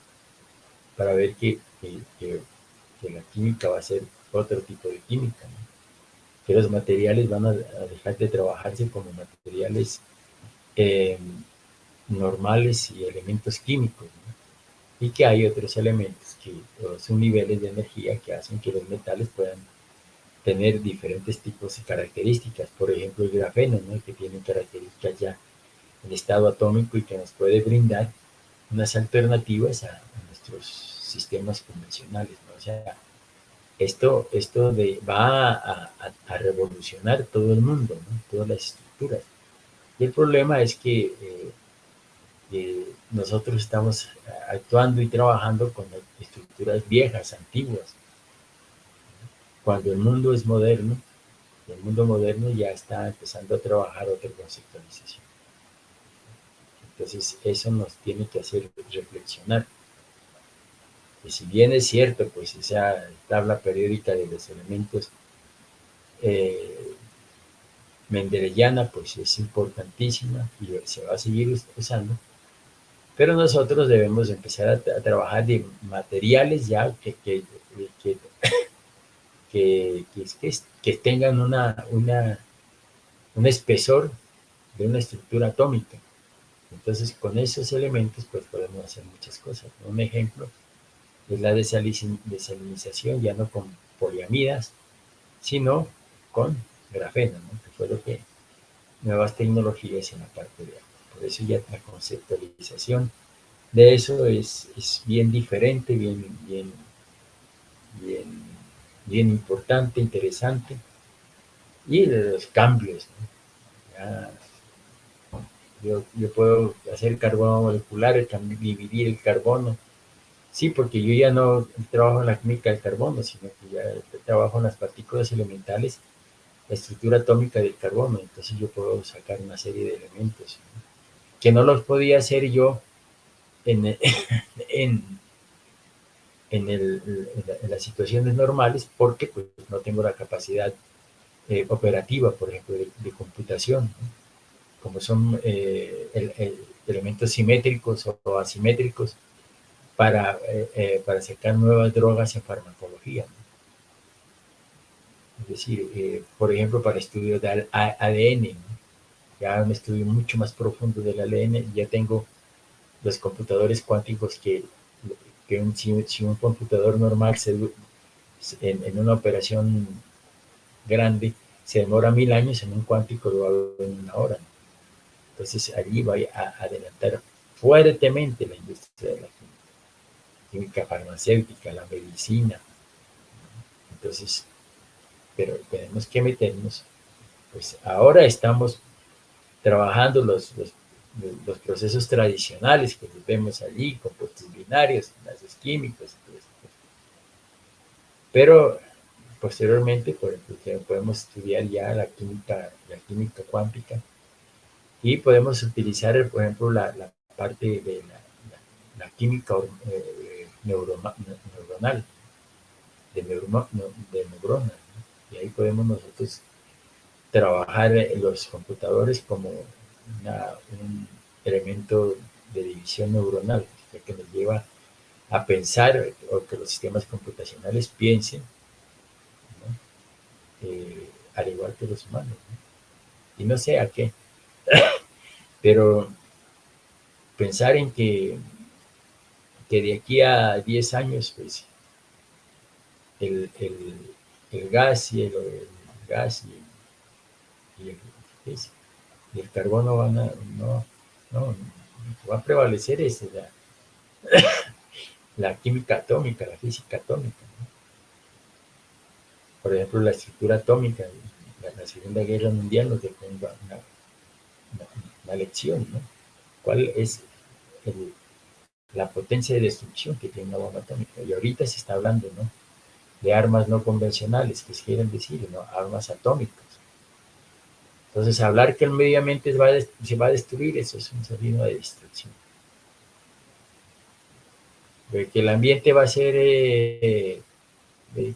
para ver que la química va a ser otro tipo de química, ¿no? Que los materiales van a dejar de trabajarse como materiales normales y elementos químicos, ¿no? Y que hay otros elementos que son niveles de energía que hacen que los metales puedan tener diferentes tipos de características. Por ejemplo, el grafeno, ¿no? Que tiene características ya en estado atómico y que nos puede brindar unas alternativas a nuestros sistemas convencionales, ¿no? O sea, esto va a revolucionar todo el mundo, ¿no? Todas las estructuras. Y el problema es que nosotros estamos actuando y trabajando con estructuras viejas, antiguas, cuando el mundo es moderno. El mundo moderno ya está empezando a trabajar otra conceptualización. Entonces, eso nos tiene que hacer reflexionar. Que si bien es cierto, pues esa tabla periódica de los elementos mendeleyana, pues es importantísima y se va a seguir usando, pero nosotros debemos empezar a trabajar de materiales ya que tengan un espesor de una estructura atómica. Entonces, con esos elementos, pues podemos hacer muchas cosas, ¿no? Un ejemplo es la desalinización, ya no con poliamidas, sino con grafeno, ¿no? Que fue lo que nuevas tecnologías en la parte de arte. Por eso ya la conceptualización de eso es bien diferente, bien importante, interesante, y de los cambios, ¿no? Ya, yo puedo hacer carbono molecular, dividir el carbono. Sí, porque yo ya no trabajo en la química del carbono, sino que ya trabajo en las partículas elementales, la estructura atómica del carbono. Entonces yo puedo sacar una serie de elementos, ¿no? Que no los podía hacer yo en, en las situaciones normales, porque pues, no tengo la capacidad operativa, por ejemplo, de computación, ¿no? Como son elementos simétricos o asimétricos para sacar nuevas drogas en farmacología, ¿no? Es decir, por ejemplo, para estudios del ADN, ¿no? Ya un estudio mucho más profundo del ADN, ya tengo los computadores cuánticos si un computador normal en una operación grande se demora 1000 años, en un cuántico lo hago en 1 hora, ¿no? Entonces allí va a adelantar fuertemente la industria de la química farmacéutica, la medicina. Entonces, pero tenemos que meternos, pues ahora estamos trabajando los procesos tradicionales que vemos allí, compuestos binarios, enlaces químicos, pero posteriormente, por ejemplo, podemos estudiar ya la química cuántica y podemos utilizar, por ejemplo, la parte de la química neuronal, de neuronas, ¿no? Y ahí podemos nosotros trabajar los computadores como un elemento de división neuronal que nos lleva a pensar o que los sistemas computacionales piensen, ¿no? Al igual que los humanos, ¿no? Y no sé a qué, pero pensar en que de aquí a 10 años, pues, el, el, el gas y el gas y el, pues, y el carbono van a, no, va a prevalecer la química atómica, la física atómica, ¿no? Por ejemplo, la estructura atómica, la Segunda Guerra Mundial nos dejó una lección, ¿no? ¿Cuál es la potencia de destrucción que tiene una bomba atómica? Y ahorita se está hablando, ¿no?, de armas no convencionales, que quieren decir, ¿no?, armas atómicas. Entonces, hablar que el medio ambiente se va a destruir, eso es un signo de destrucción. De que el ambiente va a ser,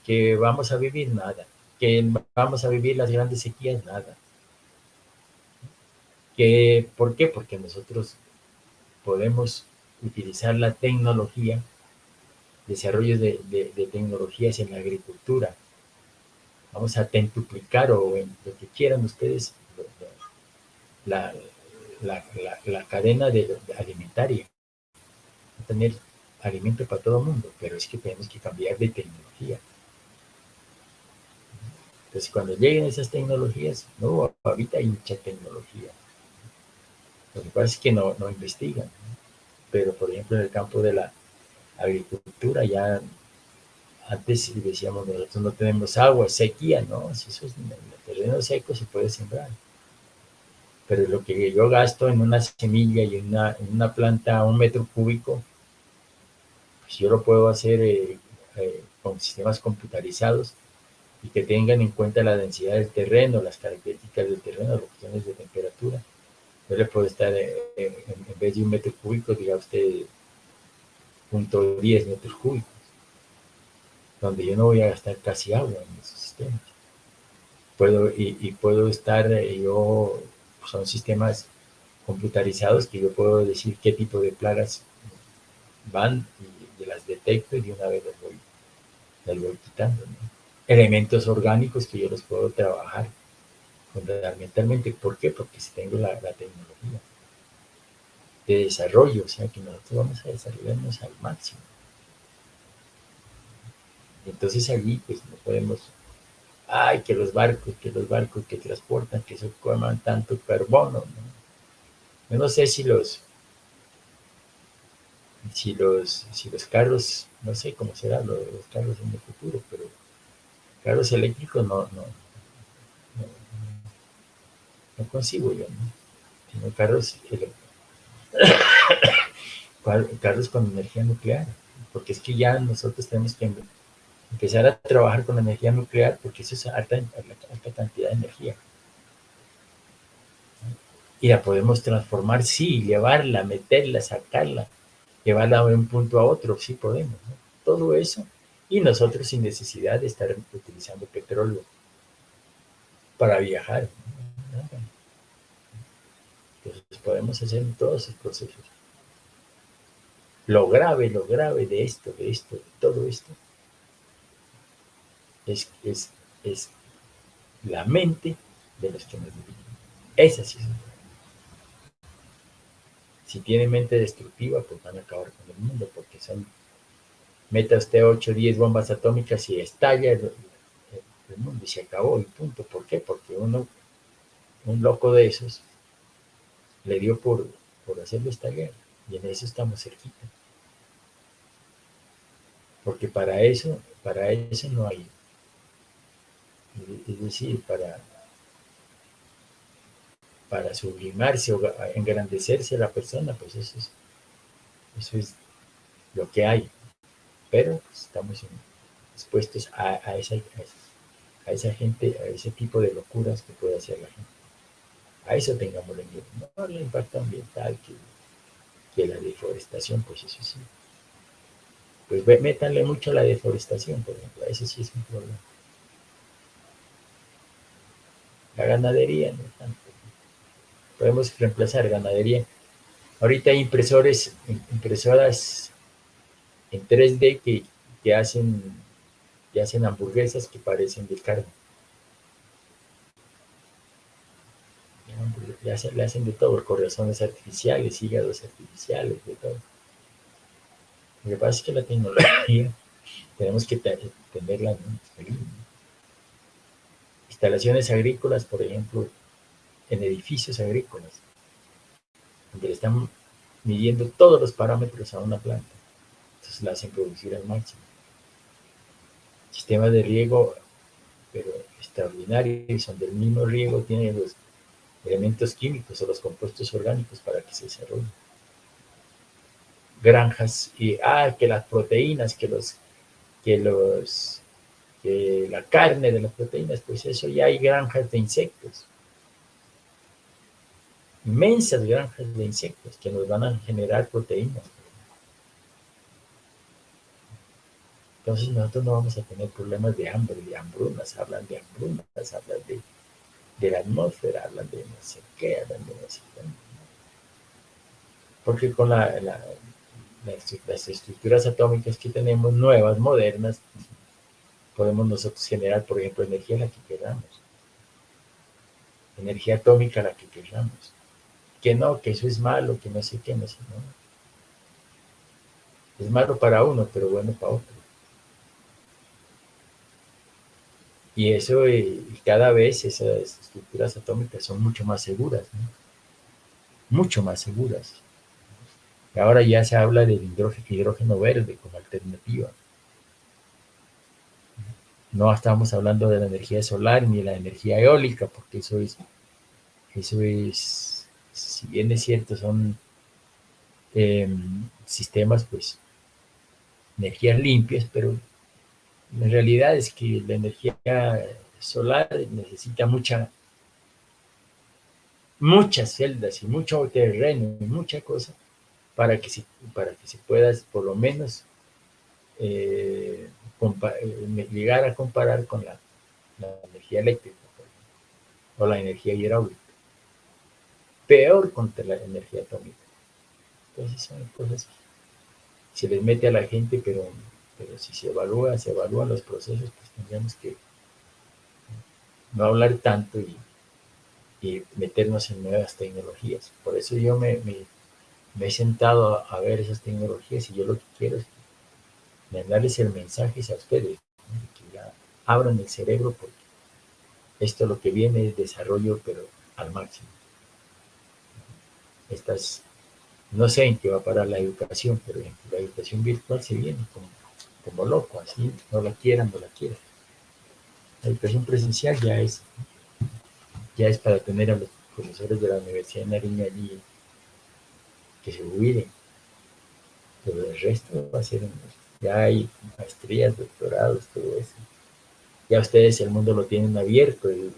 que vamos a vivir, nada. Que vamos a vivir las grandes sequías, nada. ¿Por qué? Porque nosotros podemos utilizar la tecnología, desarrollos de tecnologías en la agricultura. Vamos a tentuplicar o en lo que quieran ustedes la cadena alimentaria. Va a tener alimento para todo el mundo, pero es que tenemos que cambiar de tecnología. Entonces, cuando lleguen esas tecnologías, no, ahorita hay mucha tecnología. Lo que pasa es que no investigan, ¿no? Pero, por ejemplo, en el campo de la agricultura, ya antes decíamos, nosotros no tenemos agua, sequía, ¿no? Si eso es en el terreno seco se puede sembrar. Pero lo que yo gasto en una semilla y en una planta a 1 metro cúbico, pues yo lo puedo hacer con sistemas computarizados y que tengan en cuenta la densidad del terreno, las características del terreno, las cuestiones de temperatura. Yo le puedo estar, en vez de 1 metro cúbico, diga usted 0.10 metros cúbicos, donde yo no voy a gastar casi agua en esos sistemas. Puedo estar, son sistemas computarizados que yo puedo decir qué tipo de plagas van y las detecto y de una vez las voy quitando, ¿no? Elementos orgánicos que yo los puedo trabajar fundamentalmente. ¿Por qué? Porque si tengo la tecnología de desarrollo, o sea que nosotros vamos a desarrollarnos al máximo. Entonces allí pues no podemos, que los barcos que transportan, que eso coman tanto carbono, ¿no? Yo no sé si los carros, no sé cómo serán los carros en el futuro, pero carros eléctricos no consigo yo, ¿no? Sino carros con energía nuclear, porque es que ya nosotros tenemos que empezar a trabajar con energía nuclear, porque eso es alta cantidad de energía. Y la podemos transformar, sí, llevarla, meterla, sacarla, llevarla de un punto a otro, sí podemos, ¿no? Todo eso, y nosotros sin necesidad de estar utilizando petróleo para viajar, ¿no? Entonces podemos hacer todos esos procesos. Lo grave de todo esto, es la mente de los que nos dirigen. Esa sí es. Si tiene mente destructiva, pues van a acabar con el mundo, porque meta usted 8 o 10 bombas atómicas y estalla el mundo y se acabó y punto. ¿Por qué? Porque un loco de esos le dio por hacerlo estallar, y en eso estamos cerquita. Porque para eso no hay, es decir, para sublimarse o engrandecerse a la persona, pues eso es lo que hay. Pero pues, estamos expuestos a esa gente, a ese tipo de locuras que puede hacer la gente. A eso tengámosle miedo, no al impacto ambiental, de la deforestación, pues eso sí. Pues métanle mucho a la deforestación, por ejemplo, eso sí es un problema. La ganadería, no tanto. Podemos reemplazar ganadería. Ahorita hay impresoras en 3D que hacen hamburguesas que parecen de carne. Le hacen de todo, corazones artificiales, hígados artificiales, de todo. Lo que pasa es que la tecnología tenemos que tenerla, ¿no? Instalaciones agrícolas, por ejemplo, en edificios agrícolas, donde le están midiendo todos los parámetros a una planta. Entonces la hacen producir al máximo. Sistemas de riego, pero extraordinarios, donde el mismo riego tiene los elementos químicos o los compuestos orgánicos para que se desarrollen. Granjas y que las proteínas, que la carne de las proteínas, pues eso ya hay granjas de insectos, inmensas granjas de insectos que nos van a generar proteínas. Entonces nosotros no vamos a tener problemas de hambre, de hambrunas, hablan de la atmósfera, hablan de no sé qué, hablan de no sé qué. Porque con las estructuras atómicas que tenemos, nuevas, modernas, podemos nosotros generar, por ejemplo, energía la que queramos. Energía atómica la que queramos. Que no, que eso es malo, que no sé qué, no sé, no. Es malo para uno, pero bueno para otro. Y eso, y cada vez esas estructuras atómicas son mucho más seguras, ¿no? Mucho más seguras. Y ahora ya se habla del hidrógeno verde como alternativa. No estamos hablando de la energía solar ni de la energía eólica, porque eso es, si bien es cierto, son sistemas, pues, energías limpias, pero en realidad es que la energía solar necesita muchas celdas y mucho terreno y mucha cosa para que se pueda por lo menos llegar a comparar con la energía eléctrica, por ejemplo, o la energía hidráulica. Peor contra la energía atómica. Entonces son cosas que se les mete a la gente, pero si se evalúan los procesos, pues tendríamos que no hablar tanto y meternos en nuevas tecnologías. Por eso yo me he sentado a ver esas tecnologías y yo lo que quiero es darles el mensaje a ustedes, ¿no? Que ya abran el cerebro porque esto lo que viene es desarrollo, pero al máximo. No sé en qué va a parar la educación, pero la educación virtual se viene como loco, así, no la quieran. La educación presencial ya es para tener a los profesores de la Universidad de Nariño allí que se jubilen, pero el resto va a ser, ya hay maestrías, doctorados, todo eso. Ya ustedes el mundo lo tienen abierto y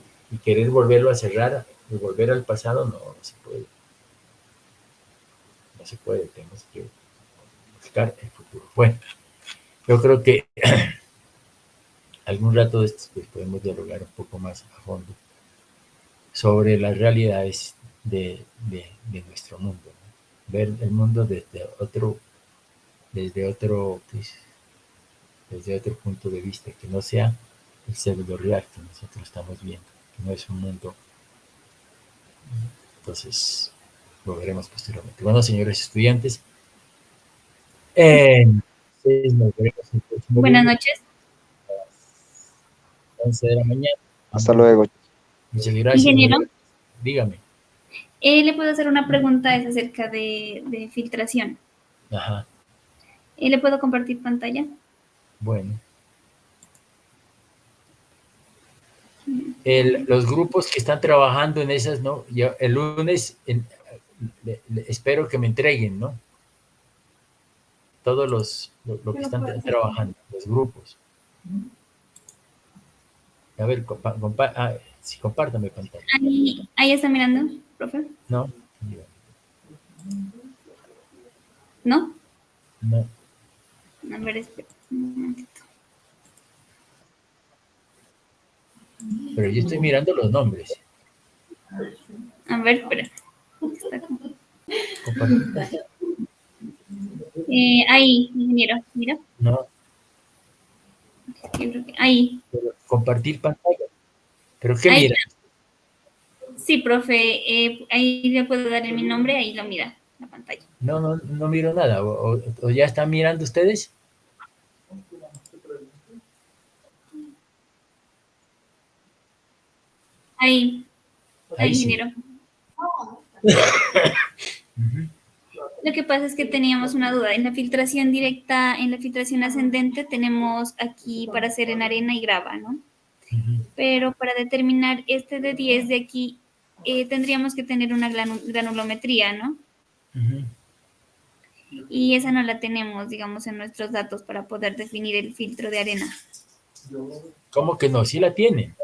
querer volverlo a cerrar y volver al pasado no se puede. No se puede, tenemos que buscar el futuro. Bueno, yo creo que algún rato de estos pues, podemos dialogar un poco más a fondo sobre las realidades de nuestro mundo, ¿no? Ver el mundo desde otro punto de vista, que no sea el pseudo real que nosotros estamos viendo, que no es un mundo. Entonces, lo veremos posteriormente. Bueno, señores estudiantes, nos veremos el próximo Buenas día noches. a las 11 de la mañana. Hasta luego. Muchas gracias. Ingeniero, Dígame. le puedo hacer una pregunta, es acerca de filtración. Ajá, ¿Le puedo compartir pantalla? bueno. Los grupos que están trabajando en esas, ¿no? Yo, el lunes espero que me entreguen, ¿no? Todos lo que están trabajando, los grupos. A ver, sí, compártame pantalla. Ahí está mirando, profe. ¿No? ¿No? No. A ver, espera un momentito. Pero yo estoy mirando los nombres. A ver, espera. Está acá. Compartir. Ahí, ingeniero, mira. No, Ahí. pero compartir pantalla. ¿Pero qué Ahí. mira? Sí, profe, ahí le puedo dar mi nombre, ahí lo mira, la pantalla. No miro nada. ¿O ya están mirando ustedes? Ahí, Ahí sí. ingeniero. Lo que pasa es que teníamos una duda. En la filtración directa, en la filtración ascendente, tenemos aquí para hacer en arena y grava, ¿no? Ujú. Pero para determinar este de 10 de aquí, tendríamos que tener una granulometría, ¿no? Ujú. Y esa no la tenemos, digamos, en nuestros datos para poder definir el filtro de arena. ¿Cómo que no? Sí la tienen.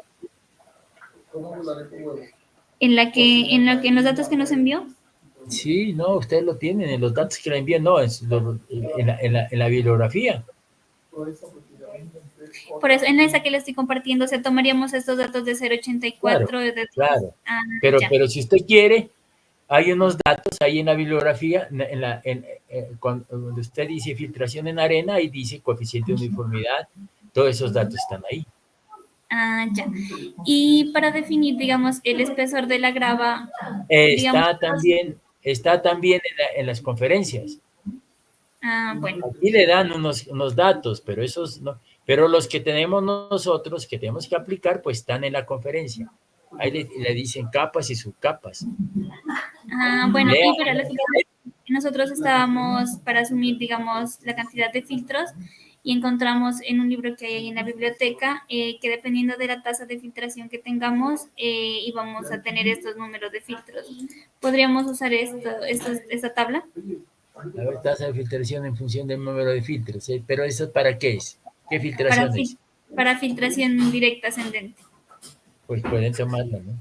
En los datos que nos envió. Sí, no, ustedes lo tienen en los datos que le envían, no, en la bibliografía. Por eso, en esa que le estoy compartiendo, o sea, tomaríamos estos datos de 0.84. Claro, De... claro. Ah, ya. Pero si usted quiere, hay unos datos ahí en la bibliografía, donde usted dice filtración en arena y dice coeficiente de uniformidad, todos esos datos están ahí. Ah, ya. Y para definir, digamos, el espesor de la grava, digamos, Está también en las conferencias. bueno. Aquí le dan unos datos, pero esos no, pero los que tenemos nosotros, que tenemos que aplicar, pues están en la conferencia. Ahí le dicen capas y subcapas. Bueno, Lea, y para lo que nosotros estábamos para asumir, digamos, la cantidad de filtros y encontramos en un libro que hay ahí en la biblioteca que dependiendo de la tasa de filtración que tengamos, íbamos a tener estos números de filtros. ¿Podríamos usar esta tabla? a ver, tasa de filtración en función del número de filtros, ¿eh? Pero ¿eso para qué es? ¿Qué Para, filtración es? para filtración directa ascendente. Pues pueden tomarla, ¿no?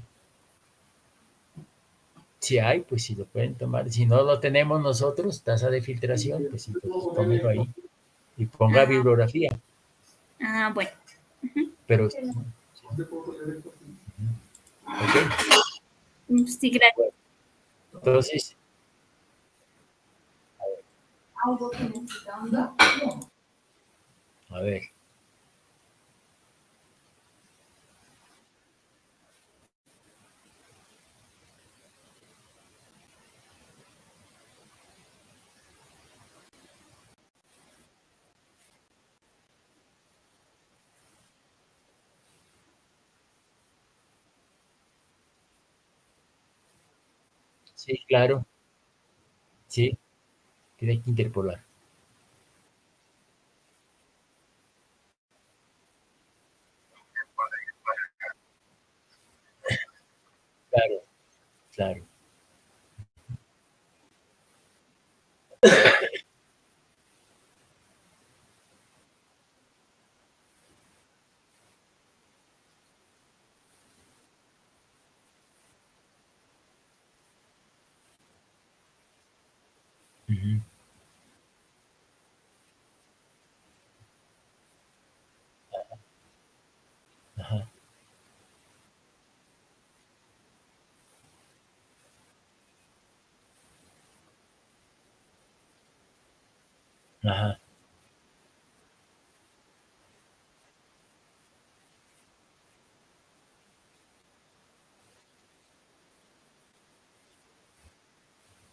Si hay, pues sí lo pueden tomar. Si no lo tenemos nosotros, tasa de filtración, pues entonces tómelo ahí y ponga bibliografía. Bueno. Pero, ¿ok? Sí, gracias. Entonces, a ver. Sí, claro. Sí, tiene que interpolar. Claro, claro. Ujú. Ajá, ajá,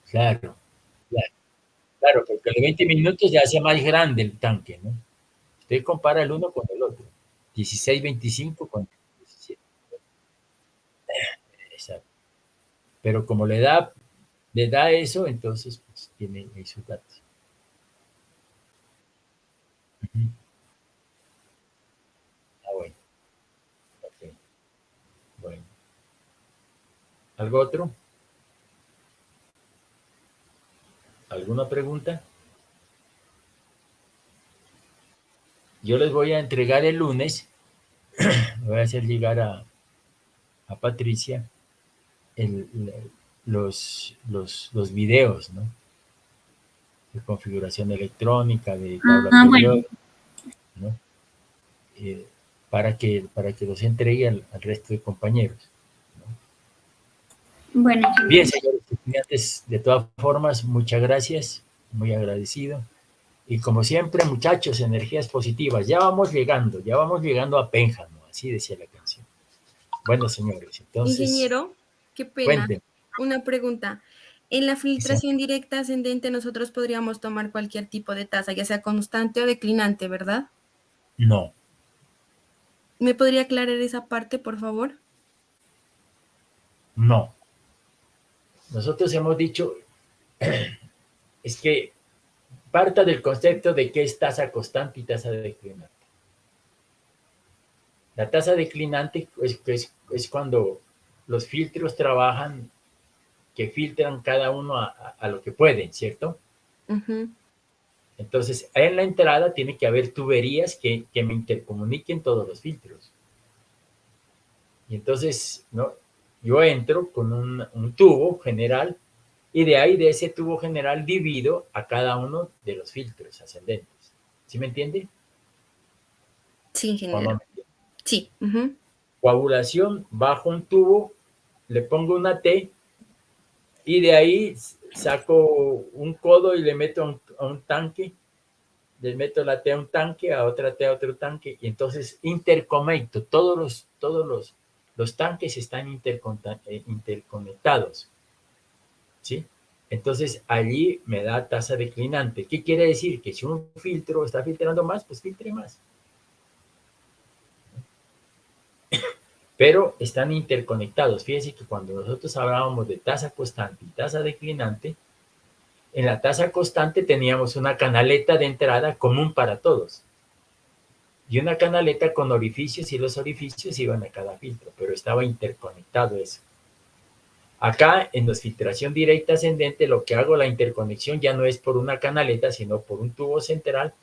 claro, claro, claro, porque los 20 minutos ya hace más grande el tanque, ¿no? Usted compara el uno con el otro. 16, 25 con 17. Exacto. Pero como le da eso, entonces pues tiene ahí sus datos. Ujú. Ah, bueno, ok. Bueno. ¿Algo otro? ¿Alguna pregunta? Yo les voy a entregar el lunes, voy a hacer llegar a Patricia los videos, ¿no? de configuración electrónica, de tabla bueno. periódica, ¿no? Para que los entregue al resto de compañeros. Bueno, Bien, señores estudiantes, de todas formas, muchas gracias, muy agradecido. Y como siempre, muchachos, energías positivas. Ya vamos llegando a Pénjamo, así decía la canción. Bueno, señores, entonces, Ingeniero, qué pena. cuenten. Una pregunta. En la filtración directa ascendente nosotros podríamos tomar cualquier tipo de tasa, ya sea constante o declinante, ¿verdad? No, ¿Me podría aclarar esa parte, por favor? no. Nosotros hemos dicho, es que parta del concepto de qué es tasa constante y tasa declinante. La tasa declinante es cuando los filtros trabajan, que filtran cada uno a lo que pueden, ¿cierto? Ujú. Entonces, en la entrada tiene que haber tuberías que me intercomuniquen todos los filtros. Y entonces, ¿no? Yo entro con un tubo general y de ahí, de ese tubo general, divido a cada uno de los filtros ascendentes. ¿Sí me entiende? Sí, ¿O no ingeniero. me entiende? Sí. Ujú. Coagulación, bajo un tubo, le pongo una T y de ahí saco un codo y le meto a un tanque, le meto la T a un tanque, a otra T a otro tanque, y entonces interconecto. Todos los tanques están interconectados, ¿sí? Entonces allí me da tasa declinante. ¿Qué quiere decir? Que si un filtro está filtrando más, pues filtre más. Pero están interconectados. Fíjense que cuando nosotros hablábamos de tasa constante y tasa declinante, en la tasa constante teníamos una canaleta de entrada común para todos y una canaleta con orificios, y los orificios iban a cada filtro, pero estaba interconectado eso. Acá en la filtración directa ascendente, lo que hago, la interconexión ya no es por una canaleta, sino por un tubo central,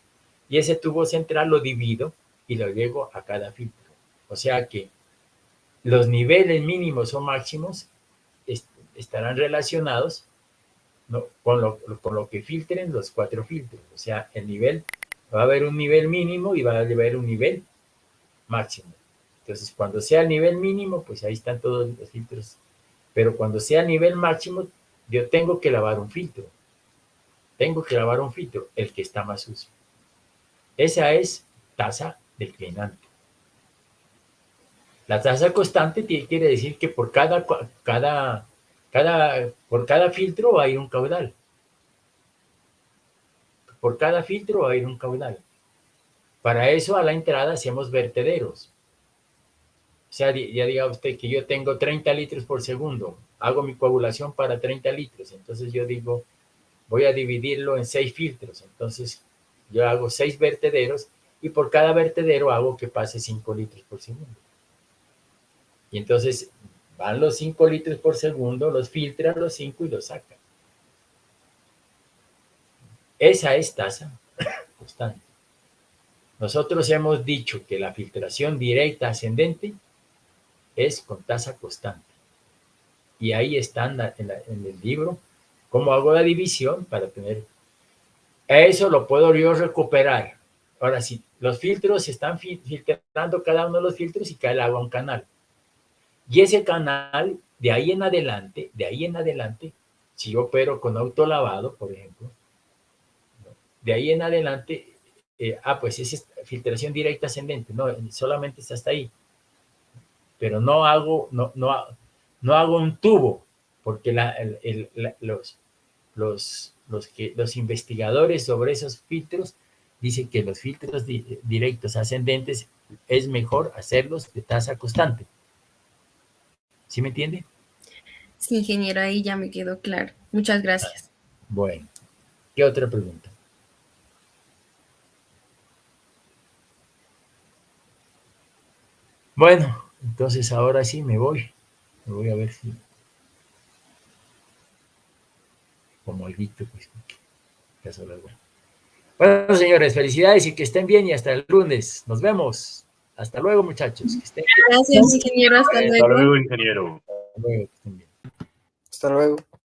y ese tubo central lo divido y lo llevo a cada filtro. O sea que los niveles mínimos o máximos estarán relacionados, ¿no? con lo que filtren los 4 filtros. O sea, el nivel, va a haber un nivel mínimo y va a haber un nivel máximo. Entonces, cuando sea el nivel mínimo, pues ahí están todos los filtros. Pero cuando sea el nivel máximo, yo tengo que lavar un filtro. Tengo que lavar un filtro, el que está más sucio. Esa es tasa declinante. La tasa constante quiere decir que por cada filtro va a ir un caudal. Por cada filtro va a ir un caudal. Para eso a la entrada hacemos vertederos. O sea, ya diga usted que yo tengo 30 litros por segundo. Hago mi coagulación para 30 litros. Entonces yo digo, voy a dividirlo en 6 filtros. Entonces yo hago 6 vertederos y por cada vertedero hago que pase 5 litros por segundo. Y entonces van los 5 litros por segundo, los filtran los 5 y los sacan. Esa es tasa constante. Nosotros hemos dicho que la filtración directa ascendente es con tasa constante. Y ahí están en el libro cómo hago la división para tener. Eso lo puedo yo recuperar. Ahora sí, los filtros están filtrando cada uno de los filtros y cae el agua a un canal. Y ese canal, de ahí en adelante, si yo opero con autolavado, por ejemplo, de ahí en adelante, pues es filtración directa ascendente, no, solamente está hasta ahí. Pero no hago un tubo, porque los investigadores sobre esos filtros dicen que los filtros directos ascendentes es mejor hacerlos de tasa constante. ¿Sí me entiende? Sí, ingeniero, ahí ya me quedó claro. Muchas gracias. Bueno, ¿qué otra pregunta? Bueno, entonces ahora sí me voy. Me voy a ver si... Como alguito, pues... Bueno, señores, felicidades y que estén bien y hasta el lunes. Nos vemos. Hasta luego, muchachos. Que estén bien. Gracias, ingeniero. Hasta luego. Hasta luego, ingeniero. Hasta luego, que estén bien. Hasta luego.